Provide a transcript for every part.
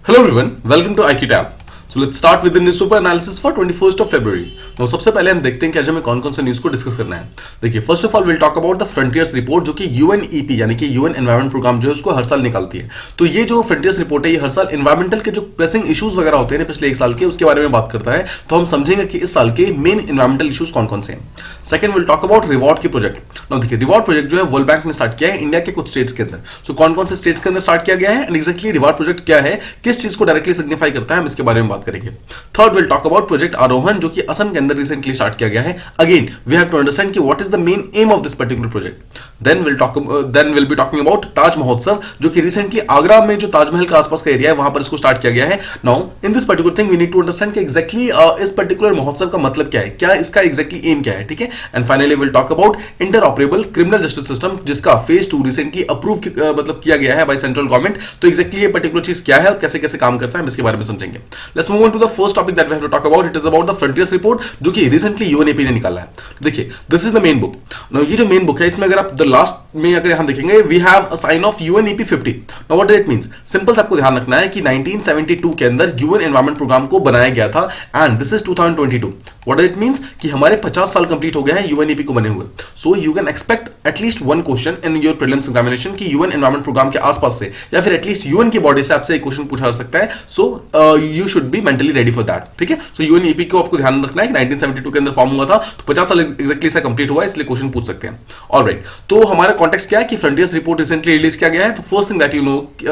Hello everyone, welcome to IKTab. So let's start with the newspaper analysis for 21st of February. Now सबसे पहले हम देखते हैं कि आज हमें कौन कौन से न्यूज को डिस्कस करना है। देखिए first of all will talk about the frontiers report जो कि यूएनईपी यानी कि यूएन एनवायरमेंट प्रोग्राम जो है उसको हर साल निकालती है। तो ये जो फ्रंटियर्स रिपोर्ट है ये हर साल एनवायरमेंटल के जो प्रेसिंग इश्यूज वगैरह होते हैं पिछले एक साल के उसके बारे में बात करता है। तो हम समझेंगे कि इस साल के मेन एनवायरमेंटल इश्यूज कौन कौन से हैं। Second will talk about reward के प्रोजेक्ट। नाउ देखिए रिवॉर्ड प्रोजेक्ट जो है वर्ल्ड बैंक ने स्टार्ट किया है इंडिया के कुछ स्टेट्स के अंदर। सो कौन कौन से स्टेट्स के अंदर स्टार्ट किया गया है एंड एक्जैक्टली रिवॉर्ड प्रोजेक्ट क्या है, किस चीज को डायरेक्टली सिग्निफाई करता है, हम इसके बारे में बात करेंगे। Third will talk about project Aarohan जो कि असम के अंदर रिसेंटली स्टार्ट किया गया है। Again we have to understand कि what is the main aim of this particular project. Then will be talking about Taj Mahotsav जो कि रिसेंटली आगरा में जो ताजमहल का आसपास का एरिया है वहां पर इसको स्टार्ट किया गया है। Now in this particular thing we need to understand कि एग्जैक्टली इस पर्टिकुलर महोत्सव का मतलब क्या है, क्या इसका एग्जैक्टली एम क्या है, ठीक है। And finally will talk about interoperable criminal justice system जिसका फेज 2 रिसेंटली अप्रूव मतलब किया गया है बाय सेंट्रल गवर्नमेंट। तो एग्जैक्टली ये पर्टिकुलर चीज क्या है और कैसे कैसे काम करता है हम इसके बारे में समझेंगे। Let's move on to the first topic that we have to talk about. It is about the frontiers report जो कि रिसेंटली यूएनईपी ने निकाला है। देखिए this is the main book. Now ये जो मेन बुक है इसमें अगर आप द लास्ट में अगर हम देखेंगे we have a sign of UNEP 50। Now what does it means, simple आपको ध्यान रखना है कि 1972 के अंदर यूएन एनवायरमेंट प्रोग्राम को बनाया गया था and this is 2022। What does it means कि हमारे 50 साल कंप्लीट हो गए हैं यूएनईपी को बने हुए। So you can expect at least one question in your prelims examination कि यूएन एनवायरमेंट प्रोग्राम के आसपास से या फिर एटलीस्ट यूएन की बॉडी से आपसे एक क्वेश्चन पूछा जा सकता है। So you should be mentally ready for that, ठीक है। सो यूएनईपी को आपको ध्यान रखना है कि 1972 के अंदर फॉर्म हुआ था तो 50 साल एग्जैक्टली से कंप्लीट हुआ है इसलिए क्वेश्चन पूछ सकते हैं। ऑलराइट, तो हमारा कॉन्टेक्स्ट क्या है कि फ्रंटियर्स रिपोर्ट रिसेंटली रिलीज किया गया है। तो first thing that you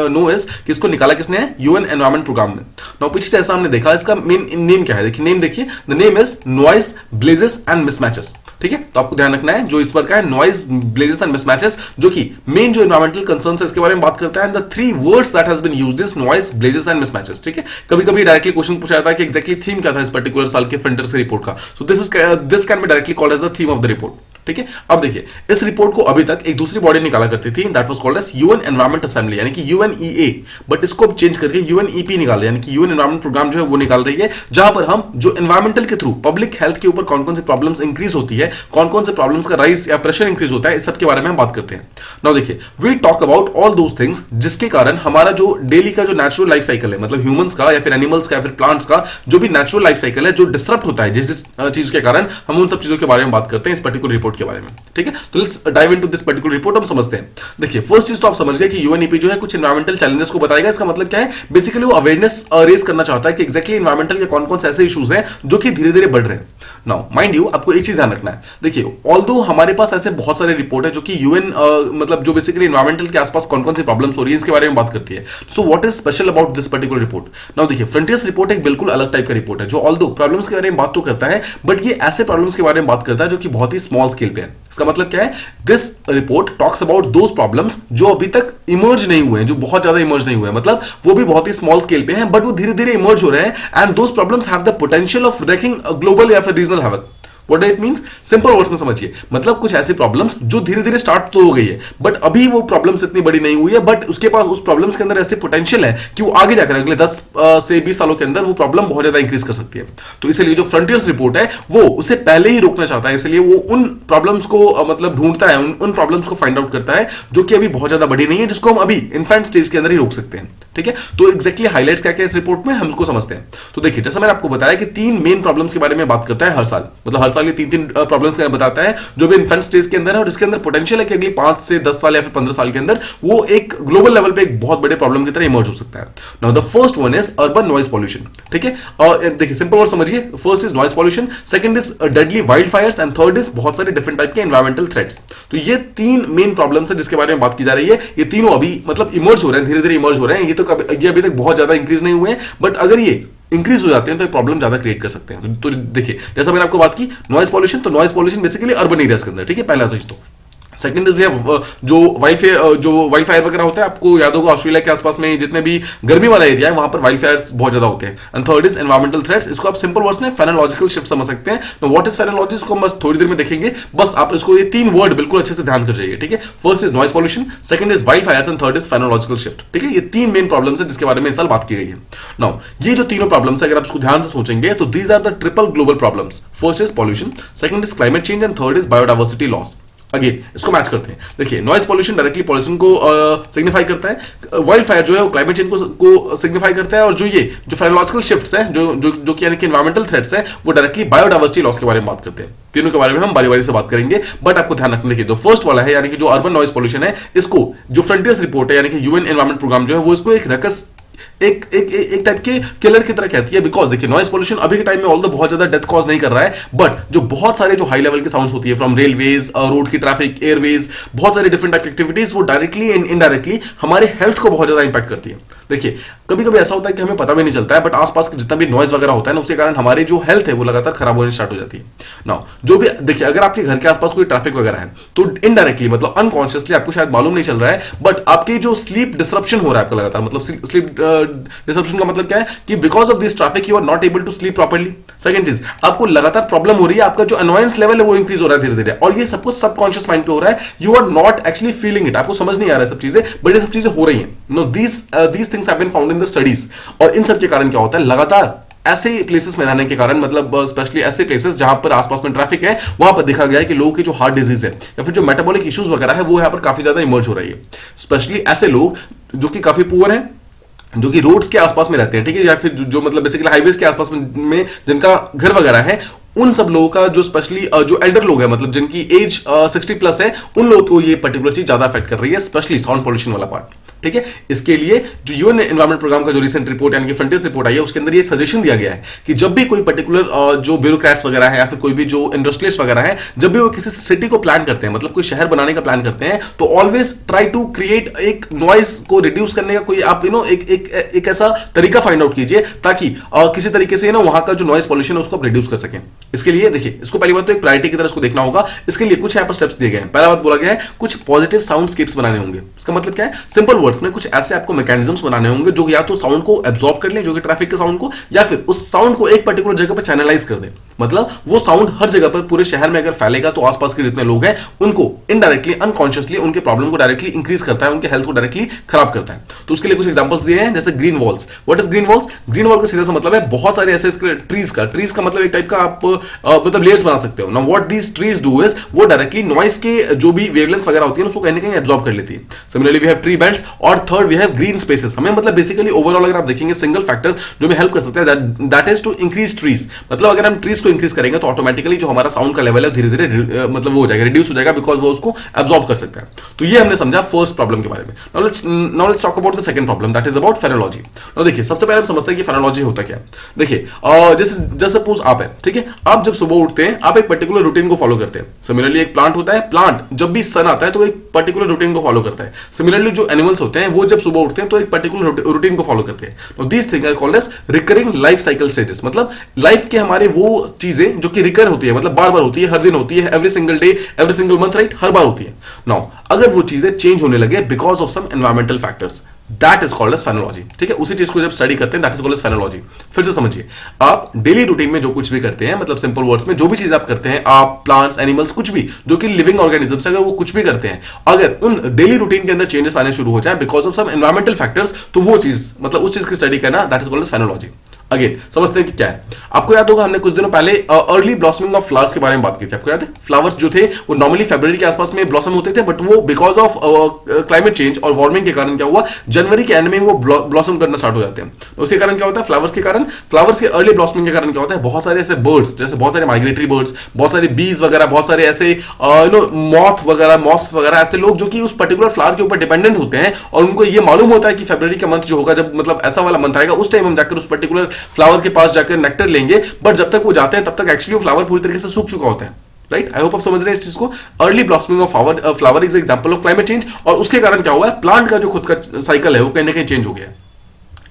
know is कि इसको निकाला किसने है, यूएन एनवायरमेंट प्रोग्राम में। नाउ पीछे जैसा हमने देखा इसका मेन नेम क्या है, देखिए नेम देखिए, the name is noise blazes and mismatches, ठीक है। तो आपको ध्यान रखना है जो इस पर का है नॉइज ब्लेजेस एंड मिसमैचेस जो कि मेन जो एनवायरमेंटल कंसर्न्स है इसके बारे में बात करता है। The three words that has been used is noise blazes and mismatches, ठीक है। कभी कभी डायरेक्टली क्वेश्चन पूछा जाता है कि एग्जैक्टली थीम क्या था इस पर्टिकुलर साल के फ्रंटियर्स रिपोर्ट का। So this can be directly called as the theme of the report, ठीक है। अब देखिए इस रिपोर्ट को अभी तक एक दूसरी बॉडी निकाला करती थी that was called as UN environment assembly यानी कि यूएनईए, बट इसको अब चेंज करके यूएनईपी निकाल रहे हैं यानी कि यूएन एनवायरमेंट प्रोग्राम जो है वो निकाल रही है जहां पर हम जो एनवायरमेंटल के थ्रू पब्लिक हेल्थ के ऊपर कौन कौन से प्रॉब्लम्स इंक्रीज होती है, कौन कौन से प्रॉब्लम्स का राइज या प्रेशर इंक्रीज होता है, इस सब के बारे में हम बात करते हैं। नाउ देखिए we talk about all those things जिसके कारण हमारा जो डेली का जो नेचुरल लाइफ साइकिल है मतलब ह्यूमंस का या फिर एनिमल्स का या फिर प्लांट्स का जो भी नेचुरल लाइफ साइकिल है जो डिस्टर्ब होता है जिस चीज के कारण हम उन सब चीजों के बारे में बात करते हैं इस पर्टिकुलर रिपोर्ट के बारे में, ठीक है। तो let's dive into this particular report. हम समझते हैं। देखिए फर्स्ट चीज तो आप समझ गए कि यूएनईपी जो है कुछ एनवायरमेंटल चैलेंजेस को बताएगा। इसका मतलब क्या है, बेसिकली वो अवेयरनेस रेज करना चाहता है कि एग्जैक्टली एनवायरमेंटल के कौन कौन से ऐसे इश्यूज हैं जो कि धीरे धीरे बढ़ रहे हैं। नाउ माइंड यू आपको एक चीज ध्यान रखना है, देखिए ऑल्दो हमारे पास ऐसे बहुत सारे रिपोर्ट है जो कि यूएन मतलब जो बेसिकली एनवायरमेंटल के आसपास कौन कौन सी प्रॉब्लम्स हो रही है इसके बारे में बात करती है। So what is special about this particular report. Now देखिए फ्रंटियर्स रिपोर्ट एक बिल्कुल अलग टाइप का रिपोर्ट है जो ऑल्दो प्रॉब्लम्स के बारे में बात तो करता है बट ये ऐसे प्रॉब्लम्स के बारे में बात करता है जो कि बहुत ही स्मॉल स्केल पे है। इसका मतलब क्या है, this report talks about those problems जो अभी तक इमर्ज नहीं हुए हैं, जो बहुत ज्यादा इमर्ज नहीं हुए हैं, मतलब वो भी बहुत ही स्मॉल स्केल पे हैं बट वो धीरे धीरे इमर्ज हो रहे हैं and those problems have the potential of racking global या फिर regional havoc. What it means? Simple words में समझिए, मतलब कुछ ऐसी प्रॉब्लम्स जो धीरे धीरे स्टार्ट तो हो गई है बट अभी वो प्रॉब्लम्स इतनी बड़ी नहीं हुई है बट उसके पास उस प्रॉब्लम्स के अंदर ऐसे पोटेंशियल है कि वो आगे जाकर अगले 10 से 20 सालों के अंदर वो प्रॉब्लम बहुत ज्यादा इंक्रीज कर सकती है। तो इसलिए जो फ्रंटियर्स रिपोर्ट है वो उसे पहले ही रोकना चाहता है, इसलिए वो उन प्रॉब्लम्स को मतलब ढूंढता है, उन प्रॉब्लम्स को फाइंड आउट करता है जो कि अभी बहुत ज्यादा बड़ी नहीं है, जिसको हम अभी इन्फेंट स्टेज के अंदर ही रोक सकते हैं, ठीक है। तो एग्जैक्टली हाइलाइट्स क्या क्या इस रिपोर्ट में हम उसको समझते हैं। तो देखिए जैसा मैंने आपको बताया कि 3 मेन प्रॉब्लम्स के बारे में बात करता है हर साल, मतलब हर साल ये 3 प्रॉब्लम्स बताता है जो भी इन्फेंट स्टेज के अंदर है और इसके अंदर पोटेंशियल है कि अगली 5 से 10 साल या फिर 15 साल के अंदर वो एक ग्लोबल लेवल पे एक बहुत बड़े प्रॉब्लम की तरह इमर्ज हो सकता है। Now the first one is urban noise pollution, ठीक है। और देखिए सिंपल वर्ड समझिए, first is noise pollution, second is deadly wild Fyers and third is बहुत सारे डिफरेंट टाइप के एनवायरमेंटल थ्रेट्स। तो ये 3 मेन प्रॉब्लम्स है जिसके बारे में बात की जा रही है। ये तीनों अभी मतलब इमर्ज हो रहे हैं, धीरे धीरे इमर्ज हो रहे हैं। ये अभी तक बहुत ज्यादा इंक्रीज नहीं हुए हैं बट अगर ये इंक्रीज हो जाते हैं तो प्रॉब्लम ज्यादा क्रिएट कर सकते हैं। तो देखिए जैसा मैंने आपको बात की नॉइज पॉल्यूशन, तो noise pollution basically urban areas के अंदर, ठीक है, पहला तो इस। सेकंड इज जो वाइल्ड फायर वगैरह होता है, आपको याद होगा ऑस्ट्रेलिया के आसपास में जितने भी गर्मी वाला एरिया है वहां पर वाइल्ड फायर्स बहुत ज्यादा होते हैं। And third is environmental threats, इसको आप सिंपल वर्ड्स में फेनोलॉजिकल शिफ्ट समझ सकते हैं। व्हाट इज फेनोलॉजी इसको हम बस थोड़ी देर में देखेंगे, बस आप इसको ये 3 वर्ड बिल्कुल अच्छे से ध्यान कर जाइए, ठीक है। First is noise pollution, second is wild Fyers and third is phenological shift, ठीक है। ये 3 मेन प्रॉब्लम्स है जिसके बारे में इस साल बात की गई है। नाउ ये जो तीनों प्रॉब्लम्स है अगर आप इसको ध्यान से सोचेंगे तो these are the triple global problems. First is pollution, second is climate change and third is biodiversity loss. Again इसको मैच करते हैं। देखिए नॉइज पॉल्यूशन डायरेक्टली पॉल्यूशन को सिग्निफाई करता है, वाइल्ड फायर जो है वो क्लाइमेट चेंज को सिग्निफाई करता है, और जो फेरोलॉजिकल शिफ्ट्स हैं जो कि यानी कि एनवायरमेंटल थ्रेट्स हैं वो डायरेक्टली बायोडाइवर्सिटी लॉस के बारे में बात करते हैं। तीनों के बारे में हम बारी बारी से बात करेंगे, बट आपको ध्यान रखना, देखिए जो फर्स्ट वाला है यानी कि जो अर्बन नॉइज पॉल्यूशन है, इसको जो फ्रंटियर्स रिपोर्ट है यानी कि यूएन एनवायरमेंट प्रोग्राम जो है वो इसको एक रकस एक टाइप के किलर की तरह कहती है। बिकॉज देखिए नॉइज पोल्यूशन अभी के टाइम में ऑल्दो बहुत ज्यादा डेथ कॉज नहीं कर रहा है, बट जो बहुत सारे जो हाई लेवल के साउंड्स होती है फ्रॉम रेलवेज, रोड की ट्रैफिक, एयरवेज, बहुत सारे डिफरेंट टाइप की एक्टिविटीज वो डायरेक्टली एंड इनडायरेक्टली हमारे हेल्थ को बहुत ज्यादा इंपैक्ट करती है। देखिए कभी कभी ऐसा होता है कि हमें पता भी नहीं चलता है, बट आसपास के जितना भी नॉइज वगैरह होता है ना उसके कारण हमारी जो हेल्थ है वो लगातार खराब होने स्टार्ट हो जाती है। नाउ जो भी देखिए अगर आपके घर के आसपास कोई ट्रैफिक वगैरह है तो इनडायरेक्टली मतलब अनकॉन्शियसली आपको शायद मालूम नहीं चल रहा है, बट आपकी जो स्लीप डिसरप्शन हो रहा है आपका लगातार, मतलब स्लीप डिसरप्शन का मतलब क्या है कि because of this traffic you are not able to sleep properly. Second चीज, आपको लगातार प्रॉब्लम हो रही है, आपका जो अनॉयंस लेवल है वो इंक्रीज हो रहा है धीरे धीरे, और ये सब कुछ सबकॉन्शियस माइंड पे हो रहा है, you are not actually feeling it, आपको समझ नहीं आ रहा है सब चीजें, बट ये सब चीजें हो रही हैं। No these things have been found in the studies. और इन सब के कारण क्या होता है, लगातार ऐसे प्लेसेस में रहने के कारण, मतलब स्पेशली ऐसे प्लेसेस जहां पर आसपास में ट्रैफिक है, वहां पर देखा गया है कि लोगों की जो हार्ट डिजीज है या फिर जो मेटाबॉलिक इश्यूज वगैरह है वो यहां पर काफी ज्यादा इमर्ज हो रही है। स्पेशली ऐसे लोग जो कि काफी पुअर हैं, जो कि रोड्स के आसपास में रहते हैं, ठीक है, या फिर जो मतलब बेसिकली हाईवेज के आसपास में जिनका घर वगैरह है, उन सब लोगों का जो स्पेशली जो एल्डर लोग हैं, मतलब जिनकी एज 60 प्लस है, उन लोगों को ये पर्टिकुलर चीज ज्यादा अफेक्ट कर रही है, स्पेशली साउंड पोल्यूशन वाला पार्ट। ठीक है, इसके लिए जो यूएन एनवायरमेंट प्रोग्राम का जो रिसेंट रिपोर्ट यानी कि फ्रंटियर्स रिपोर्ट आई है उसके अंदर ये सजेशन दिया गया है कि जब भी कोई पर्टिकुलर जो ब्यूरोक्रेट्स वगैरह है या फिर कोई भी जो इंडस्ट्रियलिस्ट वगैरह है, जब भी वो किसी सिटी को प्लान करते हैं, मतलब कोई शहर बनाने का प्लान करते हैं, तो ऑलवेज ट्राई टू क्रिएट एक नॉइज को रिड्यूस करने का कोई आप एक ऐसा तरीका फाइंड आउट कीजिए ताकि किसी तरीके से ना वहां का जो नॉइज पॉल्यूशन है उसको आप रिड्यूस कर सकें। इसके लिए देखिए इसको पहली बात तो एक प्रायोरिटी की तरह इसको देखना होगा। इसके लिए कुछ यहाँ पर स्टेप्स दिए गए हैं। पहला बात बोला गया है कुछ पॉजिटिव साउंडस्केप्स बनाने होंगे। इसका मतलब क्या है, सिंपल वर्ड्स में कुछ ऐसे आपको मैकेनिज्म्स बनाने होंगे जो या तो साउंड को एब्जॉर्ब कर ले, जो कि ट्रैफिक के साउंड को, या फिर उस साउंड को एक पर्टिकुलर जगह पर चैनलाइज कर दे। मतलब वो साउंड हर जगह पर पूरे शहर में अगर फैलेगा तो आसपास के जितने लोग हैं उनको इनडायरेक्टली अनकॉन्शियसली उनके प्रॉब्लम को डायरेक्टली इंक्रीज करता है, उनके हेल्थ को डायरेक्टली खराब करता है। तो उसके लिए कुछ एग्जांपल्स दिए हैं, जैसे green walls. What is green walls? Green wall का सीधा सा मतलब है बहुत सारे ऐसे ट्रीज का मतलब एक टाइप का आप मतलब लेयर्स बना सकते हो ना। What these trees do is वो डायरेक्टली नॉइस के जो भी वेवलेंथ वगैरह होती है उसको कहीं ना कहीं एब्जॉर्ब कर लेती है। Similarly we have tree belts, और third we have green spaces. हमें मतलब बेसिकली ओवरऑल अगर आप देखेंगे सिंगल फैक्टर जो हमें हेल्प कर सकता है that is to increase trees. मतलब अगर हम ट्रीज को इंक्रीज करेंगे तो ऑटोमेटिकली जो हमारा साउंड का लेवल है धीरे धीरे मतलब वो हो जाएगा, रिड्यूस हो जाएगा, बिकॉज वो उसको एब्जॉर्ब कर सकता है। तो ये हमने समझा फर्स्ट प्रॉब्लम के बारे में। Now let's talk about the second problem, that is about phenology. Now देखिए सबसे पहले हम समझते हैं कि फेनोलॉजी होता क्या है। देखिए जैसे सपोज आप है, ठीक है, आप जब सुबह उठते हैं आप एक पर्टिकुलर रूटीन को फॉलो करते हैं। सिमिलरली एक प्लांट होता है, प्लांट जब भी सन आता है तो एक पर्टिकुलर रूटीन को फॉलो करता है। सिमिलरली जो एनिमल्स होते हैं वो जब सुबह उठते हैं तो एक पर्टिकुलर रूटीन को फॉलो करते हैं। तो these thing are called as recurring life cycle stages. मतलब लाइफ के हमारे वो चीजें जो कि रिकर होती है, मतलब बार बार होती है, हर दिन होती है, every single day, every single month, right, हर बार होती है। नाउ अगर वो चीजें चेंज होने लगे because of some environmental factors, that is called as phenology. ठीक है, उसी चीज को जब स्टडी करते हैं that is called as phenology. फिर से समझिए, आप डेली रूटीन में जो कुछ भी करते हैं, मतलब सिंपल वर्ड्स में जो भी चीज आप करते हैं, आप प्लांट्स, एनिमल्स, कुछ भी जो कि लिविंग ऑर्गेनिजम्स, अगर वो कुछ भी करते हैं, अगर उन डेली रूटीन के अंदर चेंजेस आने शुरू हो जाए because of some environmental factors, तो वो चीज मतलब उस चीज की स्टडी करना that is called as phenology. Again समझते हैं कि क्या है। आपको याद होगा हमने कुछ दिनों पहले अर्ली ब्लॉसमिंग ऑफ फ्लावर्स के बारे में बात की थी। आपको याद है फ्लावर्स जो थे वो नॉर्मली फरवरी के आसपास में ब्लॉसम होते थे, बट वो बिकॉज ऑफ क्लाइमेट चेंज और वार्मिंग के कारण क्या हुआ, जनवरी के एंड में वो ब्लॉसम करना स्टार्ट हो जाते हैं। उसके कारण क्या होता है, फ्लावर्स के कारण, फ्लावर्स के अर्ली ब्लॉसमिंग के कारण क्या होता है, बहुत सारे ऐसे बर्ड्स, जैसे बहुत सारे माइग्रेटरी बर्ड्स, बहुत सारे बीज वगैरह, बहुत सारे ऐसे मॉथ वगैरह, मॉस्क वगैरह, ऐसे लोग जो कि उस पर्टिकुलर फ्लावर के ऊपर डिपेंडेंट होते हैं और उनको ये मालूम होता है कि फरवरी का मंथ जो होगा, जब मतलब ऐसा वाला मंथ आएगा, उस टाइम हम जाकर उस पर्टिकुलर फ्लावर के पास जाकर नेक्टर लेंगे, बट जब तक वो जाते हैं तब तक एक्चुअली वो फ्लावर पूरी तरीके से सूख चुका होता है। राइट, आई होप आप समझ रहे हैं इस चीज को। Early blossoming of flower is example of climate change, और उसके कारण क्या हुआ है, प्लांट का जो खुद का साइकिल है वो कहीं ना कहीं चेंज हो गया है।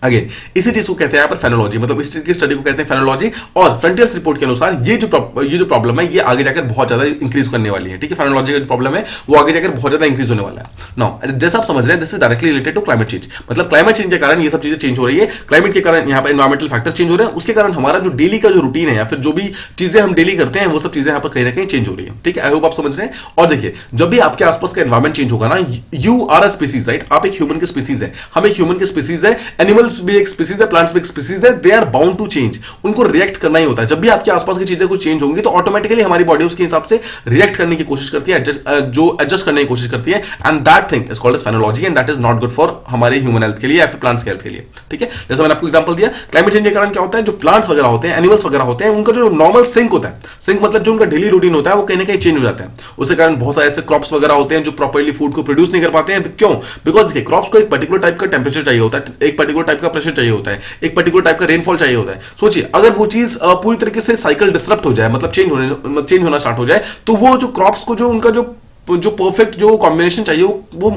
अगेन इसी चीज को कहते हैं यहाँ पर फेनोलॉजी, मतलब इस चीज की स्टडी को कहते हैं फेनोलॉजी। और फ्रंटियर्स रिपोर्ट के अनुसार ये जो प्रॉब्लम है ये आगे जाकर बहुत ज्यादा इंक्रीज करने वाली है। ठीक है, फेनोलॉजी का जो प्रॉब्लम है वो आगे जाकर बहुत ज्यादा इंक्रीज होने वाला है। नाउ जैसा आप समझ रहे हैं this is directly related to climate change. मतलब क्लाइमेट चेंज के कारण ये सब चीजें चेंज हो रही है, क्लाइमेट के कारण यहाँ पर एनवायरमेंटल फैक्टर्स चेंज हो रहे हैं, उसके कारण हमारा जो डेली का जो रूटीन है या फिर जो भी चीजें हम डेली करते हैं वो सब चीजें यहाँ पर कहीं ना कहीं चेंज हो रही है। ठीक है, आई होप आप समझ रहे हैं। और देखिए जब भी आपके आसपास का एनवायरमेंट चेंज होगा ना, you are a species, right, आप एक ह्यूमन की स्पीसीज है, हम एक ह्यूमन की स्पीसीज है, एनिमल एनिमल्स भी एक स्पीसीज है, प्लांट्स भी एक स्पीसीज है, they are bound to change, उनको रिएक्ट करना ही होता है। जब भी आपके आसपास की चीजें कुछ चेंज होंगी तो ऑटोमेटिकली हमारी बॉडी उसके हिसाब से रिएक्ट करने की कोशिश करती है, एडजस्ट करने की कोशिश करती है, and that thing is called as phenology, and that is not good for हमारे ह्यूमन हेल्थ के लिए या फिर प्लांट्स के हेल्थ के लिए। ठीक है, जैसे मैंने आपको एग्जांपल दिया, क्लाइमेट चेंज के कारण क्या होता है, जो प्लांट्स वगैरह होते हैं, एनिमल्स वगैरह होते हैं, उनका जो नॉर्मल सिंक होता है, सिंक मतलब जो उनका डेली रूटीन होता है, वो कहीं ना कहीं चेंज हो जाता है। उसके कारण बहुत सारे ऐसे क्रॉप्स वगैरह होते हैं जो प्रॉपर्ली फूड को प्रोड्यूस नहीं कर पाते हैं। क्यों? बिकॉज देखिए, क्रॉप्स को एक पर्टिकुलर टाइप का टेंपरेचर चाहिए होता है, एक पर्टिकुलर टाइप का प्रेशर चाहिए होता है, एक पर्टिकुलर टाइप का रेनफॉल चाहिए होता है। सोचिए, अगर वो चीज पूरी तरीके से साइकिल डिस्टरप्ट हो जाए, मतलब चेंज होना स्टार्ट हो जाए, तो वो जो क्रॉप्स को जो उनका जो परफेक्ट जो कॉम्बिनेशन चाहिए वो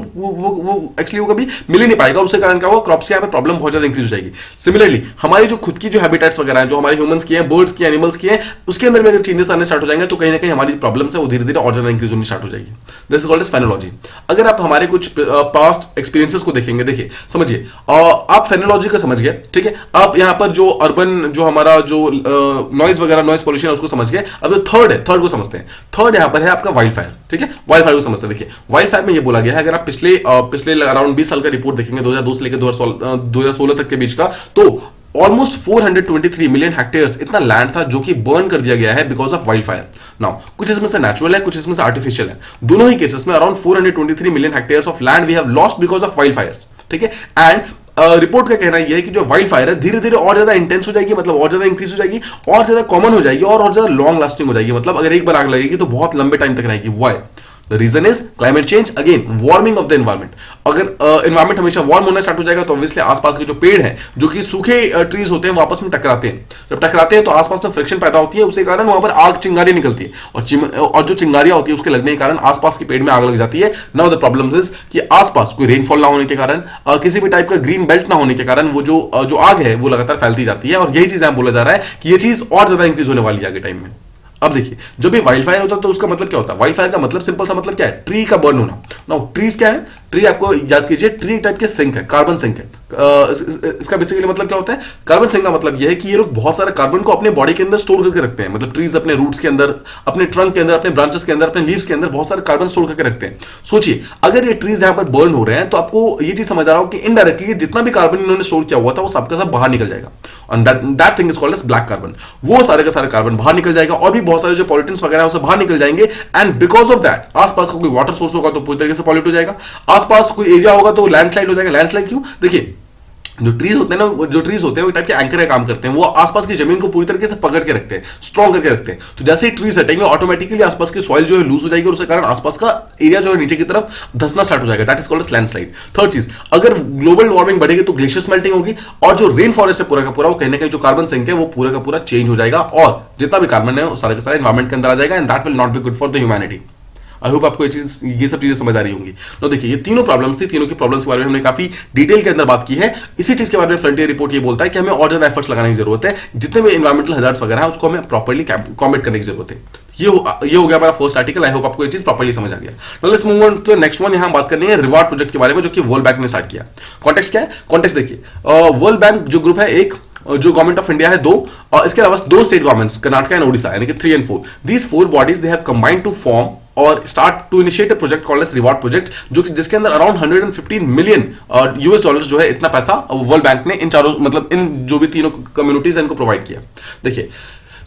एक्चुअली वो कभी मिल ही नहीं पाएगा। उसके कारण क्या होगा, क्रॉप्स के यहाँ पे प्रॉब्लम बहुत ज्यादा इंक्रीज हो जाएगी। सिमिलरली हमारी जो खुद की जो हैबिटेट्स वगैरह हैं, जो हमारे ह्यूमंस की हैं, बर्ड्स की, एनिमल्स की हैं, उसके अंदर भी अगर चेंजेस आने स्टार्ट हो जाएंगे तो कहीं ना कहीं हमारी प्रॉब्लम्स है वो धीरे धीरे और ज्यादा इंक्रीज होनी स्टार्ट हो जाएगी। This is called as phenology. अगर आप हमारे कुछ पास्ट एक्सपीरियंसेस को देखेंगे, देखिए समझिए, आप फेनोलॉजी का समझ गए, ठीक है, आप यहाँ पर जो अर्बन जो हमारा जो नॉइज वगैरह नॉइज पोल्यूशन है उसको समझ गए। अब जो थर्ड है, थर्ड को समझते हैं। थर्ड यहाँ पर है आपका वाइल्ड फायर। ठीक है, वाइल्ड फायर को समझते हैं। देखिए, वाइल्ड फायर में ये बोला गया है, अगर आप पिछले अराउंड 20 साल का रिपोर्ट देखेंगे, 2002 से लेकर 2016 तक के बीच का, तो ऑलमोस्ट 423 मिलियन हेक्टेयर्स इतना लैंड था जो कि बर्न कर दिया गया है because of wild fire. Now कुछ इसमें से नेचुरल है, कुछ इसमें से आर्टिफिशियल है। दोनों ही केसेस में around 423 million hectares of land we have lost because of wildfires. ठीक है, एंड रिपोर्ट का कहना यह है कि जो वाइल्ड फायर है धीरे धीरे और ज्यादा इंटेंस हो जाएगी, मतलब और ज्यादा इंक्रीज हो जाएगी, और ज्यादा कॉमन हो जाएगी, और ज्यादा लॉन्ग लास्टिंग हो जाएगी। मतलब अगर एक बार आग लगेगी तो बहुत लंबे टाइम तक रहेगी। Why? The reason is climate change, again warming of the environment। अगर environment हमेशा warm होना स्टार्ट हो जाएगा तो obviously आसपास के जो पेड़ हैं, जो कि सूखे ट्रीज होते हैं, वो आपस में टकराते हैं। जब टकराते हैं तो आसपास में फ्रिक्शन पैदा होती है, उसके कारण वहां पर आग चिंगारी निकलती है, और जो चिंगारियां होती है उसके लगने के कारण आसपास के पेड़ में आग लग जाती है। नाउ द प्रॉब्लम इज कि आसपास कोई रेनफॉल ना होने के कारण, किसी भी टाइप का ग्रीन बेल्ट ना होने के कारण वो जो आग है वो लगातार फैलती जाती है, और यही चीज बोला जा रहा है कि ये चीज और ज्यादा इंक्रीज होने वाली है आगे टाइम में। अब देखिए, जब भी वाइल्ड फायर होता है तो उसका मतलब क्या होता है? वाइल्ड फायर का मतलब, सिंपल सा मतलब क्या है? ट्री का बर्न होना। नाउ ट्रीज क्या है? ट्री आपको याद कीजिए, ट्री टाइप के सिंक है, कार्बन सिंक है। इसका बेसिकली मतलब क्या होता है? कार्बन सिंक का मतलब यह है कि ये लोग बहुत सारे कार्बन को अपने बॉडी के अंदर स्टोर करके रखते हैं। मतलब ट्रीज अपने रूट्स के अंदर, अपने ट्रंक के अंदर, अपने ब्रांचेस के अंदर, अपने लीव्स के अंदर बहुत सारे कार्बन स्टोर करके रखते हैं। सोचिए, अगर ये ट्रीज यहाँ पर बर्न हो रहे हैं तो आपको ये चीज समझ आ रहा हो कि इनडायरेक्टली जितना भी कार्बन इन्होंने स्टोर किया हुआ था वो सबका सब बाहर निकल जाएगा, और that thing is called as black carbon. वो सारे का सारे कार्बन बाहर निकल जाएगा, और भी बहुत सारे जो पॉल्यूटेंट्स वगैरह है बाहर निकल जाएंगे, एंड बिकॉज ऑफ दैट आसपास का कोई वाटर सोर्स होगा तो पूरी तरीके से पॉल्यूट हो जाएगा। आसपास कोई एरिया होगा तो लैंडस्लाइड हो जाएगा। लैंडस्लाइड क्यों? देखिए, जो ट्रीज होते हैं ना, जो ट्रीज होते हैं वो टाइप के एंकर का काम करते हैं। वो आसपास की जमीन को पूरी तरीके से पकड़ के रखते हैं, स्ट्रॉन्ग करके रखते हैं। तो जैसे ही ट्रीज हटेंगे ऑटोमेटिकली आसपास की सॉइल जो है लूज हो जाएगी, और उसके कारण आसपास का एरिया जो है नीचे की तरफ धंसना स्टार्ट हो जाएगा। That is called landslide. Third चीज, अगर ग्लोबल वार्मिंग बढ़ेगी तो ग्लेशियर्स मेल्टिंग होगी, और जो रेन फॉरेस्ट है पूरा का पूरा, वो कहीं ना कहीं जो कार्बन सिंक है वो पूरा का पूरा चेंज हो जाएगा, और जितना भी कार्बन है वो सारे के सारे एनवायरमेंट के अंदर आ जाएगा, and that will not be good for the humanity. I hope आपको ये सब चीजें समझ आ रही होंगी। तो देखिए, ये तीनों प्रॉब्लम्स थी, तीनों की प्रॉब्लम्स के बारे में हमने काफी डिटेल के अंदर बात की है। इसी चीज के बारे में फ्रंटियर रिपोर्ट ये बोलता है कि हमें और ज्यादा एफर्ट्स लगाने की जरूरत है। जितने भी एनवायरमेंटल हजार्ड्स वगैरह है उसको हमें प्रॉपर्ली कॉम्बैट करने की जरूरत है। ये हो गया हमारा फर्स्ट आर्टिकल। आई होप आपको ये चीज प्रॉपर्ली समझ आ गया। Now let's move on to the next one. यहां बात करनी है रिवार्ड प्रोजेक्ट के बारे में, जो कि वर्ल्ड बैंक ने स्टार्ट किया। कॉन्टेक्स्ट क्या है? कॉन्टेक्स्ट देखिए, वर्ल्ड बैंक जो ग्रुप है, एक जो गवर्नमेंट ऑफ इंडिया है, दो, और इसके अलावा दो state governments, Karnataka and Odisha, यानी कि 3 and 4। These 4 bodies they have combined to form और start to initiate a project called as reward project, जो जिसके अंदर अराउंड 115 मिलियन यूएस डॉलर जो है, इतना पैसा वर्ल्ड बैंक ने इन चारों, मतलब इन जो भी तीनों कम्युनिटीज इनको प्रोवाइड किया। देखिए,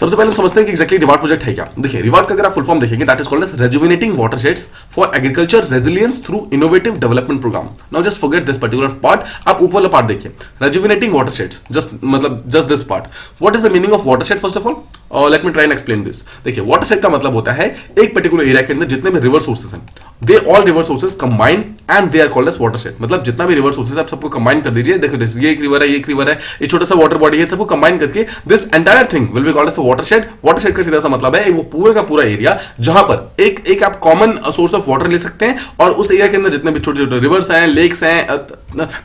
सबसे पहले हम समझते हैं कि एक्जैक्टली रिवार्ड प्रोजेक्ट है क्या। देखिए, रिवार्ड का अगर आप फुल फॉर्म देखेंगे, that is called as rejuvenating watersheds for agriculture resilience through innovative development programme. Now just forget this particular part, आप ऊपर वाला पार्ट देखिए, rejuvenating watersheds, just this part. What is the meaning of watershed? First of all let me try and explain this. देखिए, watershed का मतलब होता है एक पर्टिकुलर एरिया के अंदर जितने भी रिवर सोर्सेस हैं, they all river sources combined and they are called as watershed. मतलब जितना भी रिवर सोर्सेस आप सबको कंबाइन कर दीजिए। देखो, ये एक रिवर है, ये एक रिवर है, ये छोटा सा वाटर बॉडी है, सबको कंबाइन करके this entire thing will be called as watershed. Watershed का सीधा सा मतलब है वो पूरा का पूरा एरिया जहां पर एक आप कॉमन सोर्स ऑफ वाटर ले सकते हैं, और उस एरिया के अंदर जितने भी छोटे छोटे रिवर्स हैं, लेक्स हैं,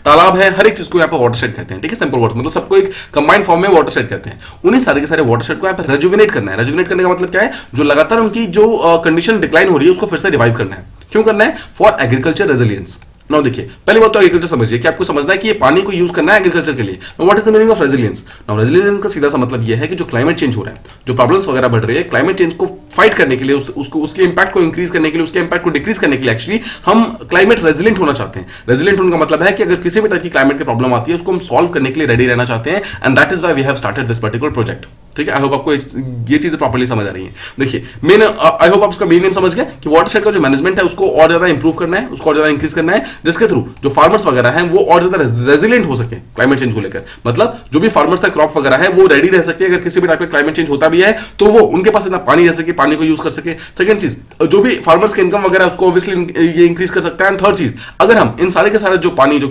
तालाब है, हर एक चीज को यहाँ पर वाटरशेड कहते हैं। ठीक है, सिंपल वर्ड, मतलब सबको एक कंबाइंड फॉर्म में वाटरशेड कहते हैं। उन्हीं सारे के सारे वाटरशेड को यहाँ पर रेजुविनेट करना है। रेजुविनेट करने का मतलब क्या है? जो लगातार उनकी जो कंडीशन डिक्लाइन हो रही है उसको फिर से रिवाइव करना है। क्यों करना है? For agriculture resilience. नाउ देखिए, पहली बात तो एग्रीकल्चर समझिए कि आपको समझना है कि ये पानी को यूज करना है एग्रीकल्चर के लिए। What is the meaning of resilience? Now resilience का सीधा सा मतलब ये है कि जो क्लाइमेट चेंज हो रहा है, जो प्रॉब्लम्स वगैरह बढ़ रही है, क्लाइमेट चेंज को फाइट करने के लिए, उसके इंपैक्ट को इंक्रीज करने के लिए, उसके इंपैक्ट को डिक्रीज करने के लिए एक्चुअली हम क्लाइमेट रेजिलियंट होना चाहते हैं। रेजिलियंट होने का मतलब है कि अगर किसी भी तरह की क्लाइमेट की प्रॉब्लम आती है उसको हम सॉल्व करने के लिए रेडी रहना चाहते हैं, and that is why we have started this particular project. ठीक है, आई होप आपको ये चीजें प्रॉपर्ली समझ आ रही हैं। देखिए, मेन आई होप आप उसका मेन नेम समझ गए कि वाटरशेड का जो मैनेजमेंट है उसको और ज्यादा इंप्रूव करना है, उसको और ज्यादा इंक्रीज करना है, जिसके थ्रू जो फार्मर्स वगैरह हैं वो और ज्यादा रेजिलिएंट हो सके क्लाइमेट चेंज को लेकर। मतलब जो भी फार्मर्स का क्रॉप वगैरह है वो रेडी रह सके, अगर किसी भी टाइप का क्लाइमेट चेंज होता भी है तो वो उनके पास इतना पानी रह सके, पानी को यूज कर सके। सेकंड चीज, जो भी फार्मर्स की इनकम वगैरह उसको ऑब्वियसली ये इंक्रीज कर सकता है। थर्ड चीज, अगर हम इन सारे के सारे जो पानी जो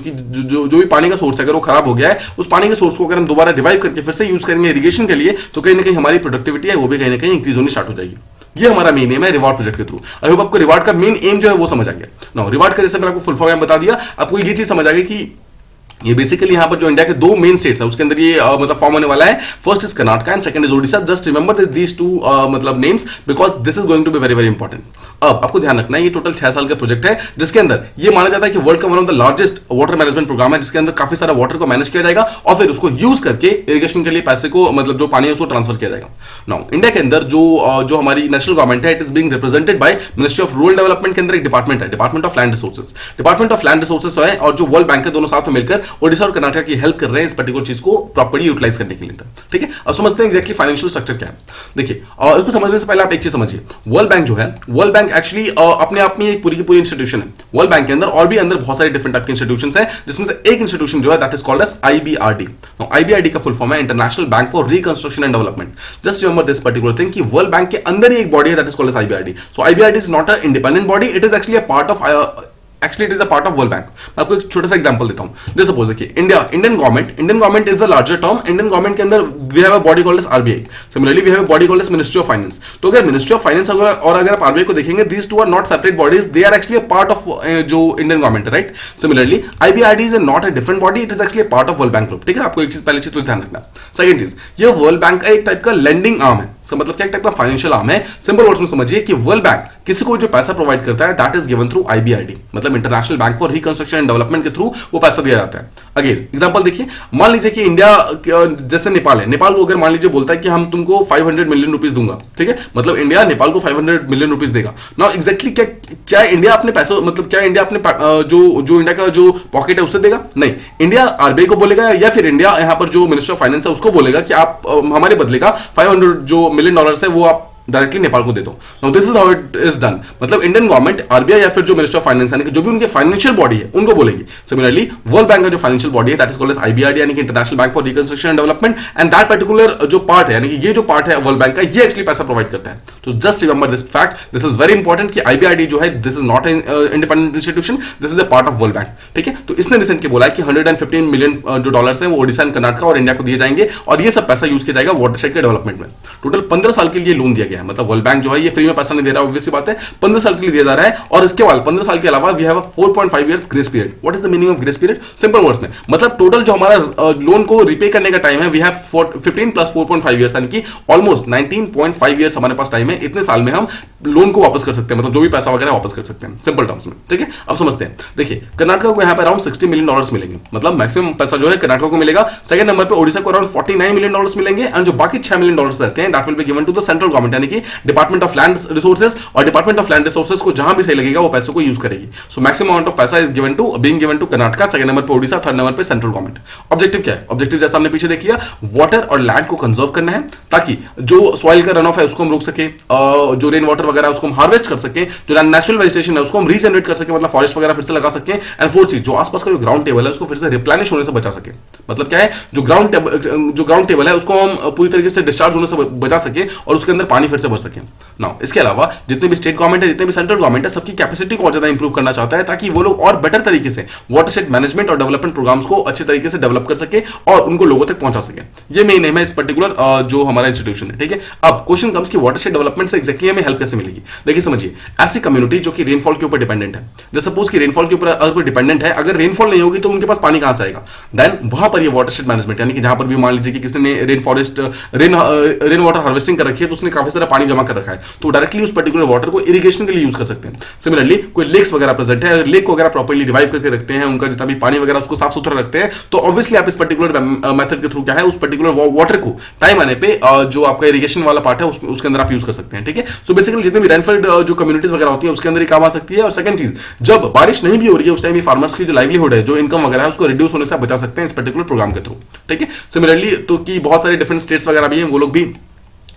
भी पानी का सोर्स है अगर वो खराब हो गया है, उस पानी के सोर्स को अगर हम दोबारा रिवाइव करके फिर से यूज करेंगे इरिगेशन के लिए, तो कहीं ना कहीं हमारी प्रोडक्टिविटी है वो भी कहीं ना कहीं इंक्रीज होनी स्टार्ट हो जाएगी। ये हमारा मेन एम है रिवार्ड प्रोजेक्ट के थ्रू। आई होप आपको रिवार्ड का मेन एम जो है वो समझ आ गया। नाउ रिवार्ड का जैसे मैंने आपको फुल फॉर्म बता दिया, आपको ये चीज समझ आ गई कि ये बेसिकली यहां पर जो इंडिया के दो मेन स्टेट्स है उसके अंदर ये मतलब फॉर्म होने वाला है। First is Karnataka and second is Odisha. Just remember these two मतलब names because this is going to be very very important. अब आपको ध्यान रखना है ये टोटल 6 साल का प्रोजेक्ट है, जिसके अंदर ये माना जाता है कि वर्ल्ड का one of the largest water management program है, जिसके अंदर काफी सारा वाटर को मैनेज किया जाएगा और फिर उसको यूज करके इरिगेशन के लिए पैसे को मतलब जो पानी है उसको ट्रांसफर किया जाएगा। नाउ इंडिया के अंदर जो हमारी नेशनल गवर्नमेंट है, it is being represented by ministry of rural development के अंदर एक डिपार्टमेंट है, department of land resources. Department of land resources है और जो वर्ल्ड बैंक है, दोनों साथ में मिलकर ओडिशा और कर्नाटक की हेल्प कर रहे हैं इस पर्टिकुलर चीज को प्रॉपर्ली यूटिलाइज करने के लिए। ठीक है, अब समझते हैं एग्जैक्टली फाइनेंशियल स्ट्रक्चर क्या है। देखिए, इसको समझने से पहले आप एक चीज समझिए, वर्ल्ड बैंक जो है, वर्ल्ड बैंक एक्चुअली अपने आप में एक पूरी की पूरी इंस्टीट्यूशन है। वर्ल्ड बैंक के अंदर और भी अंदर बहुत सारे डिफरेंट टाइप के इंस्टीट्यूशंस हैं, जिसमें से एक इंस्टीट्यूशन जो है that is called as IBRD। IBRD का फुल फॉर्म है international bank for reconstruction and development. Just remember this particular thing कि वर्ल्ड बैंक के अंदर ही एक बॉडी है that is called as IBRD। सो IBRD is not a independent body, it is actually a part of Actually, it is a part of World Bank. मैं आपको एक छोटा सा एग्जांपल देता हूं। जैसे सपोज देखिए, Indian government is the larger term. Indian government के अंदर we have a body called as RBI। Similarly we have a body called as ministry of finance. तो अगर मिनिस्ट्री ऑफ फाइनेंस और अगर आप RBI को देखेंगे, these two are not separate bodies, they are actually a part of जो Indian government है, right. Similarly IBRD is not a different body, it is actually a part of world bank group. ठीक है, आपको एक चीज पहली चीज तो ध्यान रखना। सेकंड चीज, ये वर्ल्ड बैंक का एक टाइप का लेंडिंग आर्म है। इसका मतलब क्या, एक टाइप का फाइनेंशियल आर्म है। सिंपल वर्ड्स में समझिए कि वर्ल्ड बैंक किसी को जो पैसा प्रोवाइड करता है that is given through IBRD, मतलब international bank for reconstruction and development के थ्रू वो पैसा दिया जाता है। अगेन एग्जांपल देखिए, मान लीजिए कि इंडिया जैसे नेपाल है, नेपाल को अगर मान लीजिए बोलता है कि हम तुमको 500 मिलियन रुपीस दूंगा, ठीक है, मतलब इंडिया नेपाल को 500 मिलियन रुपीस देगा। नाउ एग्जैक्टली क्या इंडिया अपने पैसों मतलब क्या इंडिया अपने जो इंडिया का जो पॉकेट है उससे देगा? नहीं, इंडिया RBI को बोलेगा या फिर इंडिया यहाँ पर जो मिनिस्टर ऑफ फाइनेंस है उसको बोलेगा कि आप हमारे बदले का 500 जो मिलियन डॉलर्स है वो आप डायरेक्टली नेपाल को देता हूं। Now this is how it is done. मतलब इंडियन गवर्नमेंट RBI या फिर जो मिनिस्टर ऑफ फाइनेंस यानी कि जो भी उनके फाइनेंशियल बॉडी है उनको बोलेगी। सिमिलरली वर्ल्ड बैंक का जो फाइनेंशियल बॉडी है that is called as IBRD यानी कि international bank for reconstruction and development, and that particular जो पार्ट है यानी कि ये जो पार्ट है वर्ल्ड बैंक का, ये एक्चुअली पैसा प्रोवाइड करता है। तो just remember this fact, this is very important कि IBRD जो है this is not an independent institution, this is a part of world bank. ठीक है, तो इसने रिसेंटली बोला है कि 115 मिलियन जो डॉलर्स हैं वो ओडिशा एंड कर्नाटका और इंडिया को दिए जाएंगे और ये सब पैसा यूज किया जाएगा वाटरशेड के डेवलपमेंट में। टोटल 15 साल के लिए लोन दिया गया है। मतलब वर्ल्ड बैंक जो है ये फ्री में पैसा नहीं दे रहा, ऑब्वियस सी बात है, 15 साल के लिए दिया जा रहा है। और इसके बाद 15 साल के अलावा we have a 4.5 years grace period. What is the meaning of grace period? Simple words में मतलब टोटल जो हमारा लोन को रिपे करने का टाइम है वी हैव 15 प्लस 4.5 इयर्स यानी कि ऑलमोस्ट 19.5 इयर्स हमारे पास टाइम है। इतने साल में हम लोन को वापस कर सकते हैं, मतलब जो भी पैसा वगैरह वापस कर सकते हैं सिंपल टर्म्स में। ठीक है, अब समझते हैं। देखिए, कर्नाटका को यहाँ पे अराउंड 60 मिलियन डॉलर्स मिलेंगे, मतलब मैक्सिमम पैसा जो है कर्नाटका को मिलेगा। सेकंड नंबर पे ओडिशा को अराउंड 49 मिलियन डॉलर्स मिलेंगे एंड जो बाकी 6 मिलियन डॉलर्स रहते हैं that will be given to the central government यानी कि डिपार्टमेंट ऑफ लैंड रिसोर्सेज, और डिपार्टमेंट ऑफ लैंड रिसोर्सेज को जहां भी सही लगेगा वो पैसे को यूज करेगी। सो मैक्सिमम अमाउंट ऑफ पैसा is given to Karnataka, second number पे ओडिशा, थर्ड नंबर पे सेंट्रल गवर्नमेंट। ऑब्जेक्टिव क्या है? ऑब्जेक्टिव जैसा हमने पीछे देख लिया, वाटर और लैंड को कंजर्व करना है ताकि जो सॉइल का रन ऑफ है उसको हम रोक सके, जो रेन वाटर वगैरह उसको हम हार्वेस्ट कर सके, जो नेचुरल वेजिटेशन है उसको हम रीजनरेट कर सके, मतलब फॉरेस्ट वगैरह फिर से लगा सके, एंड फोर्थ चीज जो आसपास का जो ग्राउंड टेबल है उसको फिर से रिप्लेनिश होने से बचा सके। मतलब क्या है, जो ग्राउंड टेबल है उसको हम पूरी तरीके से डिस्चार्ज होने से बचा सके और उसके अंदर पानी फिर से भर सके। नाउ इसके अलावा जितने भी स्टेट गवर्नमेंट है, जितने भी सेंट्रल गवर्नमेंट है, सबकी कैपेसिटी को और ज्यादा इंप्रूव करना चाहता है ताकि वो लोग और बेटर तरीके से वाटरशेड मैनेजमेंट और डेवलपमेंट प्रोग्राम्स को अच्छे तरीके से डेवलप कर सके और उनको लोगों तक पहुंचा सके। ये मेन एम है इस पर्टिकुलर जो हमारा इंस्टीट्यूशन है। ठीक है, अब क्वेश्चन कम्स कि वाटरशेड डेवलपमेंट से एक्जेक्टली हमें हेल्प कैसे मिलेगी। देखिए समझिए, ऐसी कम्युनिटी जो कि रेनफॉल के ऊपर डिपेंडेंट है, जैसे सपोज कि रेनफॉल के ऊपर अगर डिपेंडेंट है, अगर रेनफॉल नहीं होगी तो उनके पास पानी कहां से आएगा? देन वहां पर ये वाटरशेड मैनेजमेंट यानी कि जहां पर भी मान लीजिए कि किसी ने रेन वाटर हार्वेस्टिंग कर रखी है तो उसने काफी सारा पानी जमा कर रखा है तो डायरेक्टली उस पर्टिकुलर वाटर को इरिगेशन के लिए यूज कर सकते हैं। सिमिलरली कोई लेक्स वगैरह प्रेजेंट है, लेक को वगैरह प्रॉपर्ली रिवाइव करके रखते हैं, उनका जितना भी पानी वगैरह उसको साफ सुथरा रखते हैं, तो ऑब्वियसली आप इस पर्टिकुलर मेथड के थ्रू क्या है उस पर्टिकुलर वाटर को टाइम आने पे जो आपका इरिगेशन वाला पार्ट है उसके अंदर आप यूज कर सकते हैं। ठीक है, सो बेसिकली जितने भी रेनफेड जो कम्युनिटीज वगैरह होती है उसके अंदर ही काम आ सकती है। और सेकंड चीज, जब बारिश नहीं भी हो रही है उस टाइम फार्मर्स की जो लाइवलीहुड है, जो इनकम वगैरह है, उसको रिड्यूस होने से आप बचा सकते हैं इस पर्टिकुलर प्रोग्राम के थ्रू। ठीक है, सिमिलरली तो कि बहुत सारे डिफरेंट स्टेट्स वगैरह भी हैं, वो लोग भी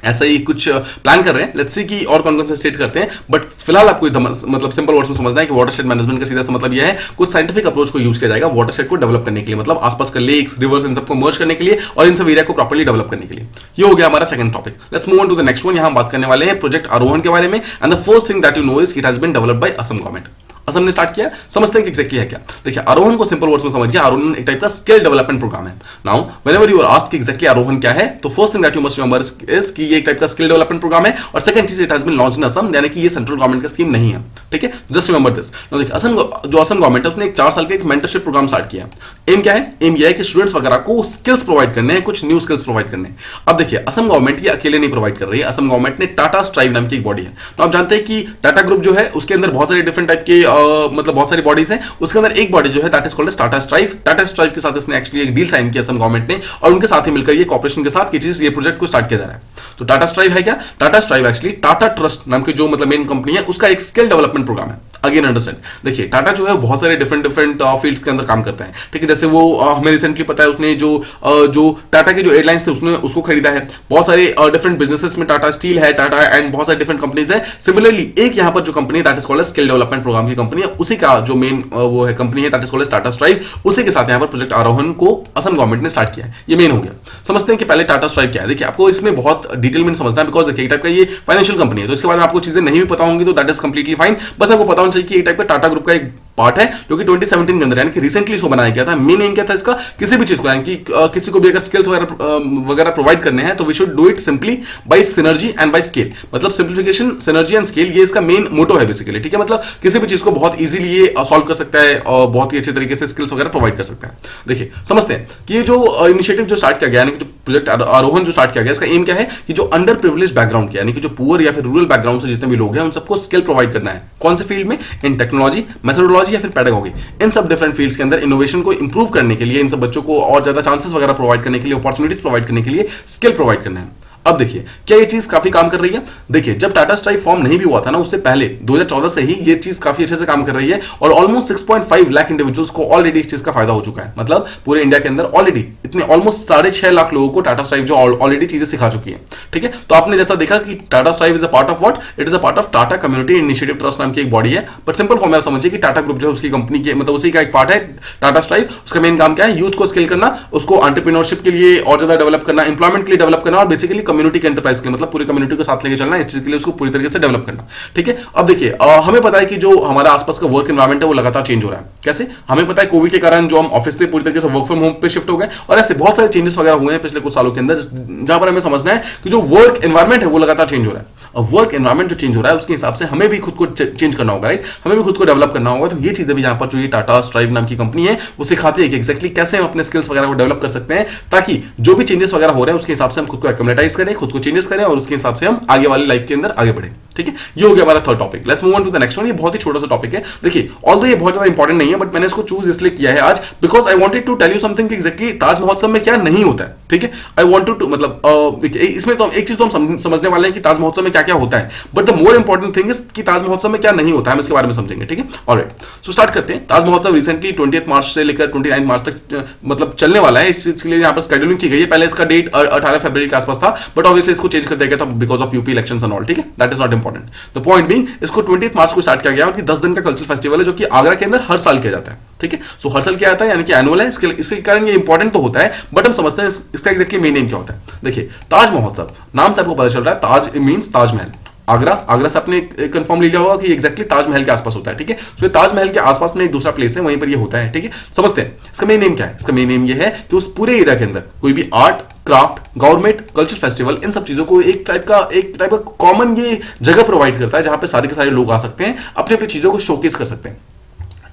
ऐसा ही कुछ प्लान कर रहे हैं। लेट्स सी कि और कौन कौन से स्टेट करते हैं, बट फिलहाल आपको मतलब सिंपल वर्ड्स में समझना है कि वाटरशेड मैनेजमेंट का सीधा सा मतलब यह है कुछ साइंटिफिक अप्रोच को यूज किया जाएगा वाटरशेड को डेवलप करने के लिए, मतलब आसपास के लेक्स, रिवर्स, इन सबको मर्ज करने के लिए और इन सब एरिया को प्रॉपर्ली डेवलप करने के लिए। ये हो गया हमारा second topic. Let's move on to the next one. यहां हम बात करने वाले हैं प्रोजेक्ट आरोहण के बारे में। And the first thing that you know is it has been developed by Assam government. Assam ने स्टार्ट किया, समझते हैं कि एग्जैक्टली है क्या। देखिए, आरोहण को सिंपल वर्ड्स में समझिए, आरोहण एक टाइप का स्किल डेवलपमेंट प्रोग्राम है। Now whenever you are asked कि एग्जैक्टली आरोहण क्या है, तो first thing that you must remember is कि ये एक टाइप का स्किल डेवलपमेंट प्रोग्राम है। और सेकंड चीज, it has been launched in Assam, यानी कि ये सेंट्रल गवर्नमेंट का स्कीम नहीं है। ठीक है, जस्ट रिमेंबर दिस। नाउ देखिए, असम गवर्नमेंट है उसने एक 4 साल का एक मेंटरशिप प्रोग्राम स्टार्ट किया। एम क्या है? एम ये है कि स्टूडेंट्स वगैरह को स्किल्स प्रोवाइड करने हैं, कुछ न्यू स्किल्स प्रोवाइड करने हैं। अब देखिए, असम गवर्नमेंट ये अकेले नहीं प्रोवाइड कर रही है, असम गवर्नमेंट ने टाटा स्ट्राइव नाम की एक बॉडी है। तो आप जानते हैं कि टाटा ग्रुप जो है उसके अंदर बहुत सारे डिफरेंट टाइप के मतलब बहुत सारी बॉडीज हैं। उसके अंदर एक बॉडी जो है that is called Tata strive. Tata strive के साथ इसने एक्चुअली एक डील साइन किया असम गवर्नमेंट ने, और उनके साथ ही मिलकर ये कॉर्पोरेशन के साथ ये प्रोजेक्ट को स्टार्ट किया जा रहा है। तो टाटा स्ट्राइव है क्या? Tata strive actually Tata trust नाम की जो मतलब मेन कंपनी है उसका एक स्किल डेवलपमेंट प्रोग्राम है। अगेन अंडरस्टैंड, देखिए टाटा जो है बहुत सारे डिफरेंट फील्ड्स के अंदर काम करता है। ठीक है, जैसे वो हमें रिसेंटली पता है उसने जो टाटा के जो एयरलाइंस थे उसने उसको खरीदा है। बहुत सारे डिफरेंट बिजनेसेस में टाटा स्टील है, टाटा एंड बहुत सारे डिफरेंट कंपनीज है। सिमिलरली एक यहाँ पर जो कंपनी है that is called skill development program की कंपनी है, उसी का जो मेन वो है कंपनी है that is called Tata Strive, उसी के साथ यहाँ पर प्रोजेक्ट आरोहण को असम गवर्नमेंट ने स्टार्ट किया है। ये मेन हो गया। समझते हैं कि पहले टाटा स्ट्राइव क्या है। देखिए, आपको इसमें बहुत डिटेल में समझना है, बिकॉज देखिए टाइप का ये फाइनेंशियल कंपनी है, तो इसके बारे में आपको चीजें नहीं भी पता होंगी तो दैट इज कंप्लीटली फाइन। बस आपको पता होना चाहिए कि ये टाइप का टाटा ग्रुप का एक पार्ट है जो कि 2017 के अंदर यानी कि रिसेंटली इसको बनाया गया था। मेन एम क्या था इसका? किसी भी चीज को यानी कि किसी को भी अगर स्किल्स वगैरह प्रोवाइड करने हैं तो we should do it simply by synergy and by scale. मतलब सिंप्लीफिकेशन, सिनर्जी एंड स्केल, ये इसका मेन मोटो है बेसिकली। ठीक है, मतलब किसी भी चीज को बहुत इजीली ये सॉल्व कर सकता है और बहुत ही अच्छे तरीके से स्किल्स वगैरह प्रोवाइड कर सकता है। देखिए, समझते हैं कि ये जो इनिशिएटिव जो स्टार्ट किया गया यानी कि जो प्रोजेक्ट आरोहण जो स्टार्ट किया गया, इसका एम क्या है कि जो अंडर प्रिविलेज बैकग्राउंड के यानी कि जो पुअर या फिर रूरल बैकग्राउंड से जितने भी लोग हैं उन सबको स्किल प्रोवाइड करना है। कौन से फील्ड में? इन टेक्नोलॉजी, मेथोडोलॉजी या फिर पेडागोगी, इन सब डिफरेंट फील्ड्स के अंदर इनोवेशन को इंप्रूव करने के लिए, इन सब बच्चों को और ज्यादा चांसेस वगैरह प्रोवाइड करने के लिए, अपॉर्चुनिटीज प्रोवाइड करने के लिए स्किल प्रोवाइड करना है। अब देखिए, क्या ये चीज काफी काम कर रही है? देखिए, जब टाटा स्ट्राइव फॉर्म नहीं भी हुआ था ना, उससे पहले 2014 से ही ये चीज काफी अच्छे से काम कर रही है और ऑलमोस्ट 6.5 लाख इंडिविजुअल्स को ऑलरेडी इस चीज का फायदा हो चुका है। मतलब पूरे इंडिया के अंदर ऑलरेडी इतने ऑलमोस्ट 6.5 लाख लोगों को टाटा स्ट्राइव जो ऑलरेडी चीजें सिखा चुकी है। ठीक है, तो आपने जैसा देखा कि Tata strive is a part of what? It is a part of Tata community initiative trust नाम की एक बॉडी है। बट सिंपल फॉर्म में आप समझिए कि टाटा ग्रुप जो है उसकी कंपनी के मतलब उसी का एक पार्ट है टाटा स्ट्राइव। उसका मेन काम क्या है? यूथ को स्किल करना, उसको एंटरप्रेन्योरशिप के लिए और ज्यादा डेवलप करना, एम्प्लॉयमेंट के लिए डेवलप करना और बेसिकली कम्युनिटी के एंटरप्राइज के मतलब पूरी कम्युनिटी को साथ लेके चलना, इस चीज के लिए उसको पूरी तरीके से डेवलप करना। ठीक है, अब देखिए हमें पता है कि जो हमारा आसपास का वर्क एनवायरमेंट है वो लगातार चेंज हो रहा है। कैसे? हमें पता है कोविड के कारण जो हम ऑफिस से पूरी तरीके से वर्क फ्रॉम होम पे शिफ्ट हो गए और ऐसे बहुत सारे चेंजेस वगैरह हुए हैं पिछले कुछ सालों के अंदर, जहां पर हमें समझना है कि जो वर्क एनवायरमेंट है वो लगातार चेंज हो रहा है। और वर्क एनवायरमेंट जो चेंज हो रहा है उसके हिसाब से हमें भी खुद को चेंज करना होगा, राइट? हमें भी खुद को डेवलप करना होगा। तो ये चीजें भी यहाँ पर जो ये टाटा स्ट्राइव नाम की कंपनी है वो सिखाती है कि एक्जैक्टली कैसे हम अपने स्किल्स वगैरह को डेवलप कर सकते हैं, ताकि जो भी चेंजेस वगैरह हो रहे हैं उसके हिसाब से हम खुद को एक्युमुलेटाइज करें, खुद को चेंजेस करें और उसके हिसाब से हम आगे वाली लाइफ के अंदर आगे बढ़े। ठीक है, ये हो गया हमारा third topic. Let's move on to the next one. ये बहुत ही छोटा सा टॉपिक है। देखिए, ऑल्दो ये बहुत ज्यादा इंपॉर्टेंट नहीं है बट मैंने इसको चूज इसलिए किया है आज because I wanted to tell you something कि एग्जैक्टली ताज महोत्सव में क्या नहीं होता है। ठीक है, आई वांटेड टू मतलब इसमें तो एक चीज तो हम समझने वाले हैं कि ताज महोत्सव में क्या क्या होता है, but the more important thing is कि ताज महोत्सव में क्या नहीं होता है, हम इसके बारे में समझेंगे। ठीक है, ऑलराइट, सो स्टार्ट करते हैं। ताज महोत्सव रिसेंटली 20 मार्च से लेकर 29 मार्च तक मतलब चलने वाला है। इस चीज के लिए यहाँ पर शेड्यूलिंग की गई है। पहले इसका डेट 18 फरवरी के आसपास था बट ऑब्वियसली इसको चेंज कर दिया गया था because of UP elections and all. ठीक है, that is not important. The point being, इसको 20 मार्च को स्टार्ट किया गया और 10 दिन का कल्चरल फेस्टिवल है जो कि आगरा के अंदर हर साल किया जाता है। ठीक है, सो हर साल किया जाता है यानी कि एनुअल है। इसके कारण ये इंपॉर्टेंट तो होता है बट हम समझते हैं इसका एग्जैक्टली मेन नेम क्या होता है। देखिए, ताज महोत्सव नाम से आपको पता चल रहा है, ताज मींस ताजमहल। आगरा से आपने कंफर्म ले लिया होगा कि एग्जैक्टली ताजमहल के आसपास होता है। ठीक है, सो ताजमहल के आसपास में एक दूसरा प्लेस है, वहीं पर ये होता है। ठीक है, समझते हैं इसका मेन नेम क्या है। इसका मेन नेम ये है कि उस पूरे एरिया के अंदर कोई भी art, craft, government, culture festival, इन सब चीजों को एक टाइप का कॉमन ये जगह प्रोवाइड करता है जहां पे सारे के सारे लोग आ सकते हैं, अपनी अपनी चीजों को शोकेस कर सकते हैं।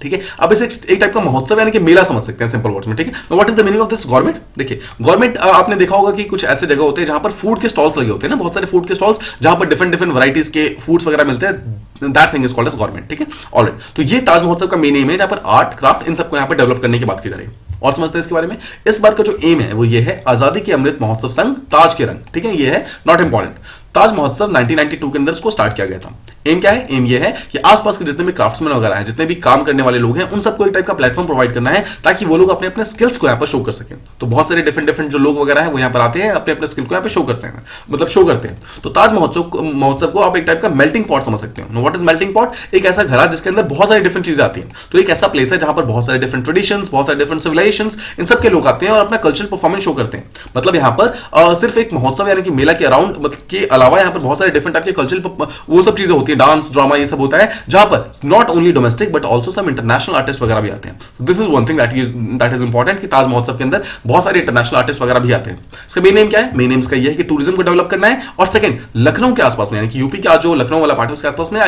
ठीक है। अब इसे एक टाइप का महोत्सव यानी कि मेला समझ सकते हैं सिंपल वर्ड्स में, ठीक है। What is the meaning of this government? देखिए गवर्नमेंट आपने देखा होगा कि कुछ ऐसे जगह होते हैं जहां पर फूड के स्टॉल्स लगे होते हैं ना, बहुत सारे फूड के स्टॉल्स जहां पर डिफरेंट डिफरेंट वैरायटीज के फूड्स वगैरह मिलते हैं, that thing is called as government, ठीक है। ऑलराइट, तो ये ताज महोत्सव का मेन एम है जहां पर आर्ट क्राफ्ट इन सबको यहां पर डेवलप करने की बात की जा रही है। और समझते हैं इसके बारे में। इस बार का जो एम है वो ये है, आजादी के अमृत महोत्सव संग ताज के रंग, ठीक है। ये है नॉट इंपॉर्टेंट। ताज महोत्सव 1992 के अंदर इसको स्टार्ट किया गया था। एम क्या है? एम ये है कि आसपास के जितने भी क्राफ्ट्समैन वगैरह हैं, जितने भी काम करने वाले लोग हैं, उन सबको एक टाइप का प्लेटफॉर्म प्रोवाइड करना है ताकि वो लोग अपने अपने स्किल्स को यहाँ पर शो कर सकें। तो बहुत सारे डिफरेंट डिफरेंट जो लोग वगैरह हैं वो यहाँ पर आते हैं, अपने अपने स्किल को यहाँ पे शो कर सकें, मतलब शो करते हैं। तो ताज महोत्सव को आप एक टाइप का मेल्टिंग पॉट समझ सकते हो। What is melting pot? एक ऐसा घर है जिसके अंदर बहुत सारी डिफरेंट चीजें आती हैं। तो एक ऐसा प्लेस है जहां पर बहुत सारे डिफरेंट ट्रेडिशंस, बहुत सारे डिफरेंट सिविलाइजेशंस, इन सब के लोग आते हैं और अपना कल्चरल परफॉर्मेंस शो करते हैं। मतलब यहाँ पर सिर्फ एक महोत्सव यानी कि मेला के अराउंड मतलब के अलावा यहाँ पर बहुत सारे डिफरेंट टाइप के कल्चरल वो सब चीजें होती है, डांस ड्रामा ये सब होता है, जहां पर not only domestic but also some international artist वगैरह भी आते हैं। This is one thing that is important कि ताज महोत्सव के अंदर बहुत सारे इंटरनेशनल आर्टिस्ट वगैरह भी आते हैं। इसका मेन नेम क्या है? मेन नेम इसका ये है कि टूरिज्म को डेवलप करना है। और सेकंड, लखनऊ के आसपास में यानी कि यूपी का जो लखनऊ वाला पार्ट है उसके आसपास में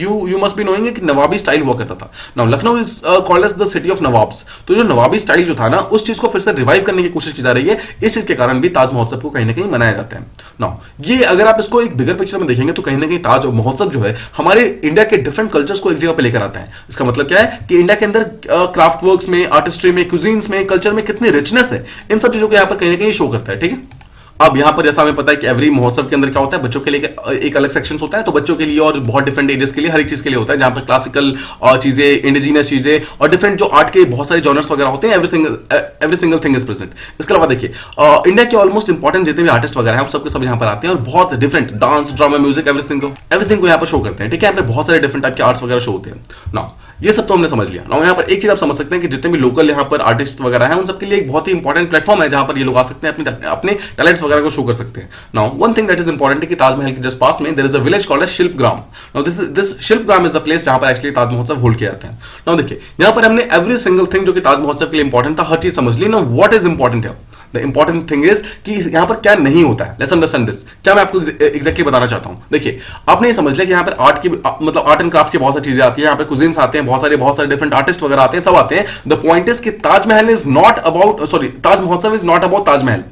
यू मस्ट बी नोइंग कि नवाबी स्टाइल हुआ करता था। Now Lucknow is called as the city of nawabs. तो जो नवाबी स्टाइल जो था ना, उस चीज को फिर से रिवाइव करने की कोशिश की जा रही है। इस चीज के कारण भी ताज महोत्सव को कहीं ना कहीं मनाया जाता है। नाउ ये अगर आप इसको एक बिगर पिक्चर में देखेंगे तो कहीं ना कहीं ताज महोत्सव जो है हमारे इंडिया के डिफरेंट कल्चर्स को एक जगह पे लेकर आता है। इसका मतलब क्या है कि इंडिया के अंदर क्राफ्ट वर्क्स में, आर्टिस्ट्री में, क्यूजीन्स में, कल्चर में कितनी रिचनेस है, इन सब चीजों को यहाँ पर कहीं ना कहीं शो करता है, ठीक है। अब यहां पर जैसा हमें पता है कि एवरी महोत्सव के अंदर क्या होता है, बच्चों के लिए एक अलग सेक्शन होता है। तो बच्चों के लिए और बहुत डिफरेंट एजेस के लिए हर एक चीज के लिए होता है, जहां पर क्लासिकल चीजें, इंडिजिनियस चीजें और डिफरेंट जो आर्ट के बहुत सारे जॉनर्स वगैरह होते हैं, every single thing is present. इसके अलावा देखिए इंडिया के ऑलमोस्ट इंपॉर्टेंट जितने भी आर्टिस्ट वगैरह हैं सबके सब यहाँ पर आते हैं और बहुत different dance drama music everything को यहाँ पर शो करते हैं, ठीक है। यहाँ पर बहुत सारे डिफरेंट टाइप के आर्ट्स वगैरह शो होते हैं। नाउ ये सब तो हमने समझ लिया। नाउ यहाँ पर एक चीज आप समझ सकते हैं कि जितने भी लोकल यहाँ पर आर्टिस्ट वगैरह हैं उन सबके लिए एक बहुत ही इंपॉर्टेंट प्लेटफॉर्म है जहां पर ये लोग आ सकते हैं, अपने टैलेंट्स वगैरह को शो कर सकते हैं। Now one thing that is important है कि ताजमहल के जस्ट पास में there is a village called as Shilpgram. Now this Shilpgram is the place जहां पर एक्चुअली ताज महोत्सव होल्ड किया जाता है। नाउ देखिए यहाँ पर हमने एवरी सिंगल थिंग जो कि ताज महोत्सव के लिए इंपॉर्टेंट था हर चीज समझ ली। नाउ व्हाट इज इंपॉर्टेंट है? द इंपॉर्टेंट थिंग इज कि यहां पर क्या नहीं होता है। Let's understand this. क्या मैं आपको एग्जैक्टली बताना चाहता हूं? देखिए आपने ये समझ लिया कि यहां पर आर्ट की मतलब आर्ट एंड क्राफ्ट की बहुत सारी चीजें आती है, यहां पर कुजीन्स आते हैं, बहुत सारे डिफरेंट आर्टिस्ट वगैरह आते हैं, सब आते हैं। द पॉइंट इज कि Taj Mahal is not about Taj Mahotsav is not about Taj Mahal.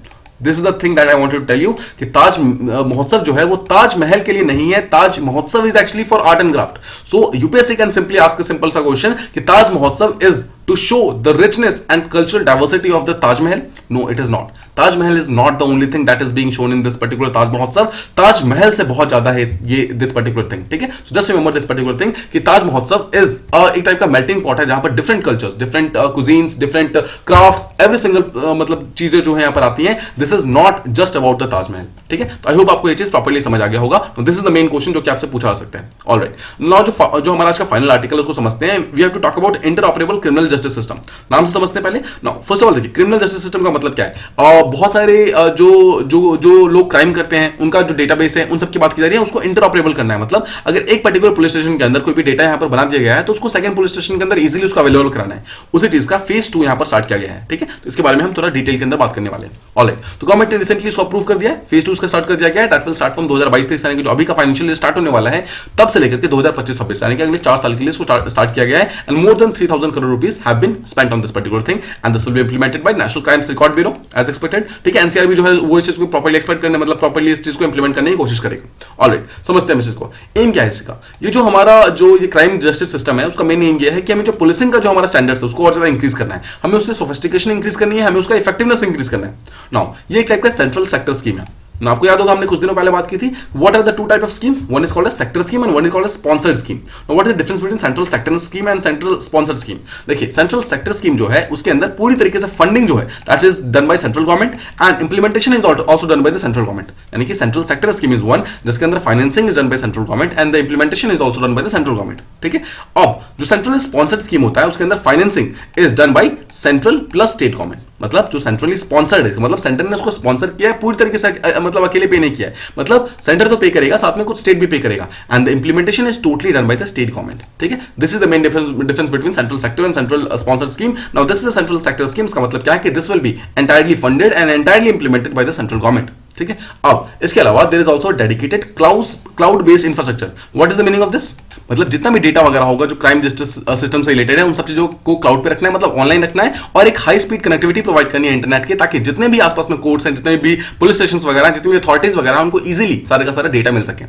This is the thing that I want to tell you कि ताज महोत्सव जो है वो ताजमहल के लिए नहीं है। ताज Mahotsav is actually for art and craft. So UPSC can simply ask a simple सा क्वेश्चन कि Taj Mahotsav is to show the richness and cultural diversity of the Taj Mahal? No, it is not. Taj Mahal is not the only thing that is being shown in this particular Taj Mahotsav. Taj Mahal से बहुत ज्यादा है ये this particular thing, ठीक है। So just remember this particular thing कि ताज महोत्सव is एक टाइप का melting pot है जहां पर different cultures, different cuisines, different crafts, every single मतलब चीजें जो है यहाँ पर आती हैं। This is not just about the Taj Mahal, ठीक है। तो आई होप आपको ये चीज प्रॉपर्ली समझ आ गया होगा। तो this is the main question जो कि आपसे पूछा जा सकता है। ऑलराइट, नाउ जो हमारा आज का फाइनल आर्टिकल उसको समझते हैं। We have to talk about interoperable criminal justice system. नाम से समझते हैं पहले। नाउ फर्स्ट ऑफ ऑल देखिए क्रिमिनल जस्टिस सिस्टम का मतलब क्या है। बहुत सारे जो लोग क्राइम करते हैं उनका जो डेटाबेस है उन सब की बात की जा रही है, उसको इंटरऑपरेबल करना है। मतलब अगर एक पर्टिकुलर पुलिस स्टेशन के अंदर कोई भी डेटा यहाँ पर बना दिया गया है तो उसको सेकंड पुलिस स्टेशन के अंदर इजीली उसको अवेलेबल कराना है। उसी चीज का फेज 2 यहाँ पर स्टार्ट किया गया है, ठीक है। तो इसके बारे में हम थोड़ा डिटेल के अंदर बात करने वाले हैं। ऑलराइट, तो गवर्नमेंट ने रिसेंटली इसको अप्रूव कर दिया है, फेज 2 इसका स्टार्ट कर दिया गया है। दैट विल स्टार्ट फ्रॉम 2022-23 यानी कि जो अभी का फाइनेंशियल ईयर स्टार्ट होने वाला है तब से लेकर के 2025-26 यानी कि अगले 4 साल के लिए इसको स्टार्ट किया गया है। And more than 3000 crore rupees have been spent on this particular thing and this will be implemented by national crimes record bureau as expected, ठीक है। एनसीआरबी जो है वो इस चीज को प्रॉपर्ली एक्सपेक्ट करने मतलब प्रॉपर्ली इस चीज को इंप्लीमेंट करने की कोशिश करेगा। ऑलराइट, समझते हैं मैसेज को। एम क्या है इसका? ये जो हमारा जो ये क्राइम जस्टिस सिस्टम है उसका मेन एम ये है कि हमें जो पुलिसिंग का जो हमारा स्टैंडर्ड्स है उसको और ज्यादा इंक्रीज करना है, हमें उससे सोफिस्टिकेशन इंक्रीज करनी है, हमें उसका इफेक्टिवनेस इंक्रीज करना है। नाउ ये एक टाइप का सेंट्रल सेक्टर स्कीम है। ना आपको याद होगा हमने कुछ दिनों पहले बात की थी what are the two type of schemes, one is called as sector scheme and one is called as sponsored scheme. Now what is the difference between central sector scheme and central sponsored scheme? देखिए central sector scheme जो है उसके अंदर पूरी तरीके से funding जो है that is done by central government and implementation is also done by the central government. यानी कि central sector scheme is one जिसके अंदर financing is done by central government and the implementation is also done by the central government, ठीक है। अब जो central sponsored scheme होता है उसके अंदर financing is done by central plus state government. मतलब जो सेंट्रली स्पॉन्सर्ड है मतलब सेंटर ने उसको स्पॉन्सर किया है पूरी तरीके से मतलब अकेले पे नहीं किया है, मतलब सेंटर तो पे करेगा साथ में कुछ स्टेट भी पे करेगा and the implementation is totally done by the state government, ठीक है। This is the main difference between central sector and central sponsored scheme. Now this is the central sector scheme का मतलब क्या है कि this will be entirely funded and entirely implemented by the central government. ठीक है। अब इसके अलावा there is also dedicated cloud based infrastructure. What is the meaning of this? मतलब जितना भी डेटा वगैरह होगा जो क्राइम जस्टिस सिस्टम से रिलेटेड है, उन सब चीजों को क्लाउड पे रखना है, मतलब ऑनलाइन रखना है, और एक हाई स्पीड कनेक्टिविटी प्रोवाइड करनी है इंटरनेट के, ताकि जितने भी आसपास में कोर्ट्स हैं, जितने भी पुलिस स्टेशन वगैरह, जितनी भी अथॉरिटीज वगैरह, उनको इजीली सारे का सारा डेटा मिल सके।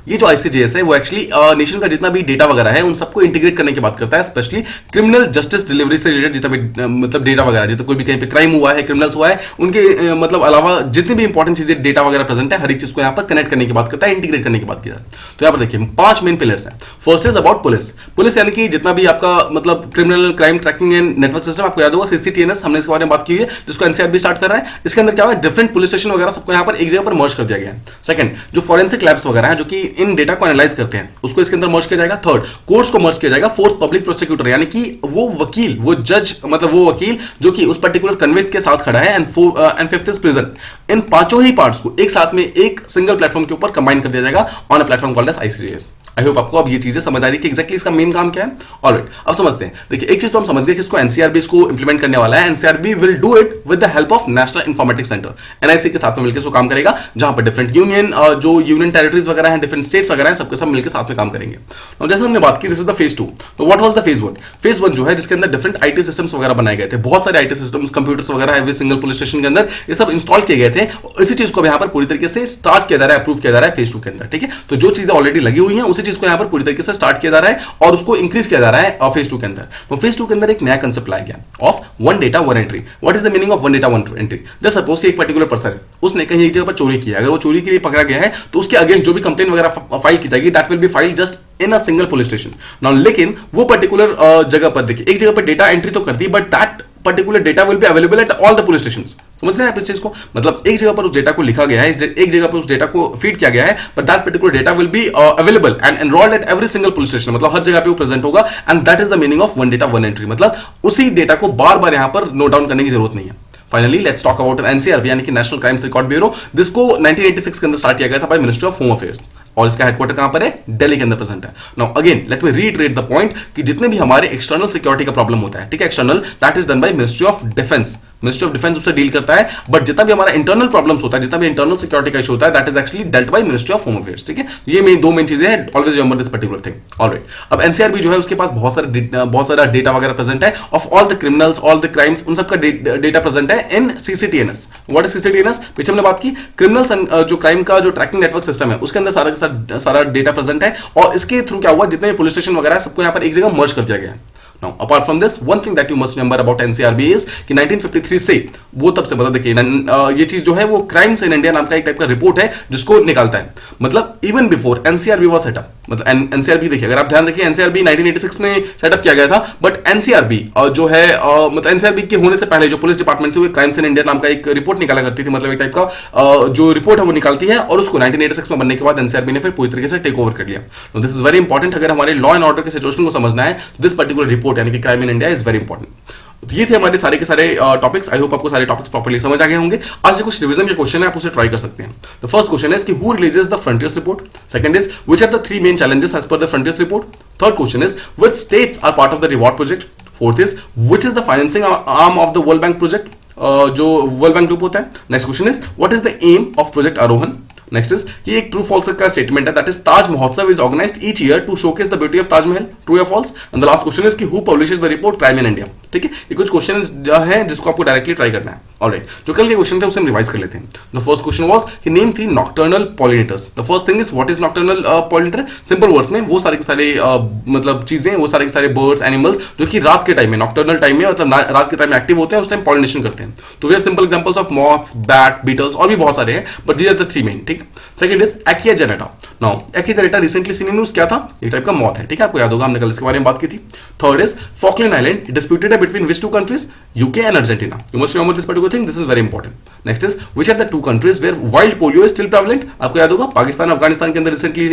ये जो ICJS है वो एक्चुअली नेशन का जितना भी डेटा वगैरह है उन सबको इंटीग्रेट करने की बात करता है, स्पेशली क्रिमिनल जस्टिस डिलीवरी से रिलेटेड जितना भी मतलब डेटा वगैरह, जितना कोई भी कहीं पे क्राइम हुआ है, क्रिमिनल्स हुआ है, उनके मतलब अलावा जितनी भी इंपॉर्टेंट चीजें डेटा वगैरह प्रेजेंट है, हर एक चीज को यहाँ पर कनेक्ट करने की बात करता है, इंटीग्रेट करने की बात की जाती है। तो यहाँ पर देखिए 5 मेन पिलर्स हैं। फर्स्ट इज अबाउट पुलिस यानी कि जितना भी आपका मतलब criminal crime tracking and network system, आपको याद होगा CCTNS, हमने इसके बारे में बात की है, जिसको NCRB स्टार्ट कर रहा है। इसके अंदर क्या हुआ, डिफरेंट पुलिस स्टेशन वगैरह सबको यहाँ पर एक जगह पर मर्ज कर दिया गया है। सेकंड, जो फॉरेंसिक लैब्स वगैरह है जो कि इन डेटा को एनालाइज करते हैं, उसको इसके अंदर मर्ज किया जाएगा। थर्ड, कोर्ट्स को मर्ज किया जाएगा। फोर्थ, पब्लिक प्रोसिक्यूटर यानी कि वो वकील, वो जज, मतलब वो वकील जो कि उस पर्टिकुलर कन्विक्ट के साथ खड़ा है। And fifth is prison. इन पांचों ही पार्ट्स को एक साथ में एक सिंगल प्लेटफॉर्म के ऊपर कंबाइन कर दिया जाएगा on a platform called as ICJS। I hope आपको अब ये चीजें समझ आ रही है कि एक्जैक्टली इसका मेन काम क्या है। ऑलराइट, अब समझते हैं। देखिए एक चीज तो हम समझ गए कि इसको NCRB इसको इंप्लीमेंट करने वाला है। NCRB will do it with the help of national informatics centre, NIC के साथ में मिलकर इसको काम करेगा, जहां पर डिफरेंट यूनियन जो यूनियन टेरिटरीज वगैरह हैं, डिफरेंट स्टेट्स वगैरह हैं, सबके सब मिलकर साथ में काम करेंगे। तो जैसे हमने बात की, दिस इज द फेज 2। तो what was the phase 1? Phase 1 जो है जिसके अंदर डिफरेंट IT सिस्टम्स वगैरह बनाए गए थे, बहुत सारे IT सिस्टम्स, कंप्यूटर्स वगैरह एवरी सिंगल पुलिस स्टेशन के अंदर ये सब इंस्टॉल किए गए थे। इसी चीज को यहां पर पूरी तरीके से स्टार्ट किया जा रहा है, अप्रूव किया जा रहा है फेज 2 के अंदर। ठीक है, तो जो चीजें ऑलरेडी लगी हुई हैं उसी चीज को यहां पर पूरी तरीके से स्टार्ट किया जा रहा है और उसको इंक्रीज किया जा रहा है फेज 2 के अंदर। तो फेज 2 के अंदर एक नया कंसेप्ट लाया गया of one data one entry. What is the meaning of one data one entry? Just suppose एक पर्टिकुलर पर्सन है, उसने कहीं एक जगह पर चोरी किया, अगर वो चोरी के लिए पकड़ा गया है तो उसके अगेंस्ट जो भी कंप्लेंट वगैरह फाइल की जाएगी, that will B file just in a single police station. Now लेकिन वो पर्टिकुलर जगह पर देखिए, एक जगह पर डेटा एंट्री तो कर दी, but that particular data will be available at all the police stations. समझ रहे हैं आप इस चीज को? मतलब एक जगह पर उस डेटा को लिखा गया है, एक जगह पर उस डेटा को फीड किया गया है, but that particular data will be available and enrolled at every single police station. मतलब हर जगह पे वो प्रेजेंट होगा, and that is the meaning of one data one entry. मतलब उसी डेटा को बार बार यहां पर नोट डाउन करने की जरूरत नहीं है। Finally let's talk about NCRB यानी कि नेशनल क्राइम्स रिकॉर्ड ब्यूरो। जिसको 1986 के अंदर स्टार्ट किया गया था by ministry of home affairs, और इसका हेडक्वार्टर कहां पर है? दिल्ली के अंदर प्रेजेंट है। Now again let me reiterate the point कि जितने भी हमारे एक्सटर्नल सिक्योरिटी का प्रॉब्लम होता है, ठीक है, external that is done by ministry of defence. Ministry of defence उससे डील करता है, बट जितना भी हमारा इंटरनल प्रॉब्लम्स होता है, जितना भी इंटरनल सिक्योरिटी का इशू होता है, that is actually dealt by ministry of home affairs. ठीक है, ये मेन दो मेन चीजें हैं, always remember this particular thing. Alright, अब NCRB जो है उसके पास बहुत सारा डेटा वगैरह प्रेजेंट है of all the criminals, all the crimes, उन सबका डेटा प्रेजेंट है इन CCTNS। What is CCTNS? पीछे हमने बात की, क्रिमिनल्स जो क्राइम का जो ट्रैकिंग नेटवर्क सिस्टम है, उसके अंदर सारा डेटा प्रेजेंट है, और इसके थ्रू क्या हुआ, जितने भी पुलिस स्टेशन वगैरह सबको यहां पर एक जगह मर्ज कर दिया गया है। Now, apart from this, one thing that you must remember about NCRB is कि 1953 से वो तब से मतलब देखिए ये चीज जो है वो क्राइम्स इन इंडिया नाम का एक टाइप का रिपोर्ट है जिसको निकालता है। मतलब even before NCRB was setup, मतलब NCRB देखिए, अगर आप ध्यान देखिए NCRB 1986 में सेटअप किया गया था, बट NCRB जो है मतलब NCRB के होने से पहले जो पुलिस डिपार्टमेंट थी वो क्राइम्स इन इंडिया नाम का एक रिपोर्ट निकाला करती थी, मतलब एक टाइप का जो रिपोर्ट है वो निकालती है, और उसको 1986 में बनने के बाद NCRB ने फिर पूरी तरीके से टेक ओवर कर लिया। दिस इज वेरी इंपॉर्टेंट, अगर हमारे लॉ एंड ऑर्डर के सिचुएशन को समझना है तो दिस पर्टिकुलर रिपोर्ट यानी कि crime in India is very important. तो ये थे हमारे सारे के सारे टॉपिक्स। आई होप आपको सारे टॉपिक्स प्रॉपर्ली समझ आ गए होंगे। आज कुछ रिवीजन के क्वेश्चन है, आप उसे ट्राई कर सकते हैं। द फर्स्ट क्वेश्चन इज कि who releases the frontiers report. Second is which are the three main challenges as per the frontiers report. Third question is which states are part of the reward project. Fourth is which is the financing arm of the world bank project, जो world bank group होता है। Next question is what is the aim of project Aarohan. Next is कि एक true false का statement है, that is Taj Mahotsav is organised each year to showcase the beauty of Taj Mahal, true या false. And the last question is कि who publishes the report crime in India. ठीक है, ये कुछ क्वेश्चन हैं जिसको आपको डायरेक्टली ट्राई करना है। ऑलराइट, जो कल के क्वेश्चन थे उसे हम रिवाइज कर लेते हैं। द फर्स्ट क्वेश्चन वाज कि name 3 nocturnal pollinators. The first thing is what is nocturnal pollinator. Simple words में वो सारे के सारे मतलब चीजें, वो सारे के सारे बर्ड्स, एनिमल्स जो कि रात के टाइम में, नॉक्टर्नल टाइम में, मतलब रात के टाइम में एक्टिव होते हैं, उस टाइम पॉलिनेशन करते हैं। तो we have simple examples of moths, bat, beetles, और भी बहुत सारे हैं, but these are the 3 main. ठीक है, सेकंड इज एक्विया जेनेटा। नाउ एक्विया जेनेटा रिसेंटली सीन इन न्यूज़ क्या था, एक टाइप का मॉथ है। ठीक है, आपको याद होगा, हमने कल इसके बारे में बात की थी। Third is Falkland island disputed है between which 2 countries, UK and Argentina. You must remember this particular thing, this is very important. Next is which are the 2 countries where wild polio is still prevalent. आपको याद होगा, पाकिस्तान, अफगानिस्तान के अंदर recently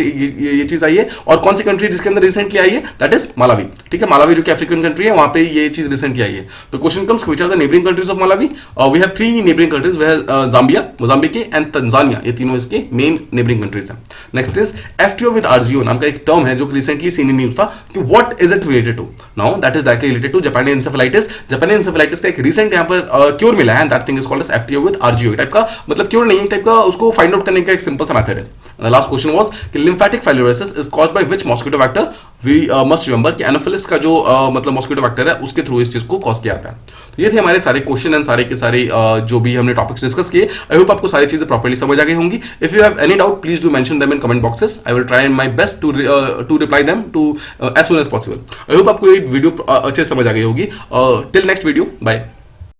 ये चीज आई है, और कौन सी कंट्री जिसके अंदर रिसेंटली आई है, दैट इज मालावी। ठीक है, मालावी जो कि अफ्रीकन कंट्री है, वहां पे ये चीज रिसेंटली आई है। तो question comes which are the neighboring countries of Malawi. We have 3 neighboring countries, we have Zambia, Mozambique and Tanzania, ये तीनों इसके के मेन नेबरिंग कंट्रीज हैं। Next is FTO with RGO नाम का एक टर्म है जो रिसेंटली सीन इन न्यूज था कि what is it related to. Now that is directly related to जापानी इंसेफेलाइटिस। जापानी इंसेफेलाइटिस का एक रिसेंट यहाँ पर क्योर मिला है and that thing is called as FTO with RGO. Type का मतलब क्योर नहीं है, टाइप का उसको फाइंड आउट करने का एक सिंपल सा मेथड है। The last question was कि lymphatic filariasis is caused by which mosquito vector? We must remember कि एनोफिलिस का जो मतलब मॉस्किटो वेक्टर है उसके थ्रू इस चीज को कॉज किया जाता है। तो ये थे हमारे सारे क्वेश्चन एंड सारे के सारे जो भी हमने टॉपिक्स डिस्कस किए। आई होप आपको सारी चीजें प्रॉपर्ली समझ आ गई होंगी। If you have any doubt please do mention them in comment boxes. I will try my best to reply them to as soon as possible. I hope आपको ये वीडियो अच्छे से समझ आ गई होगी। Till next video, bye.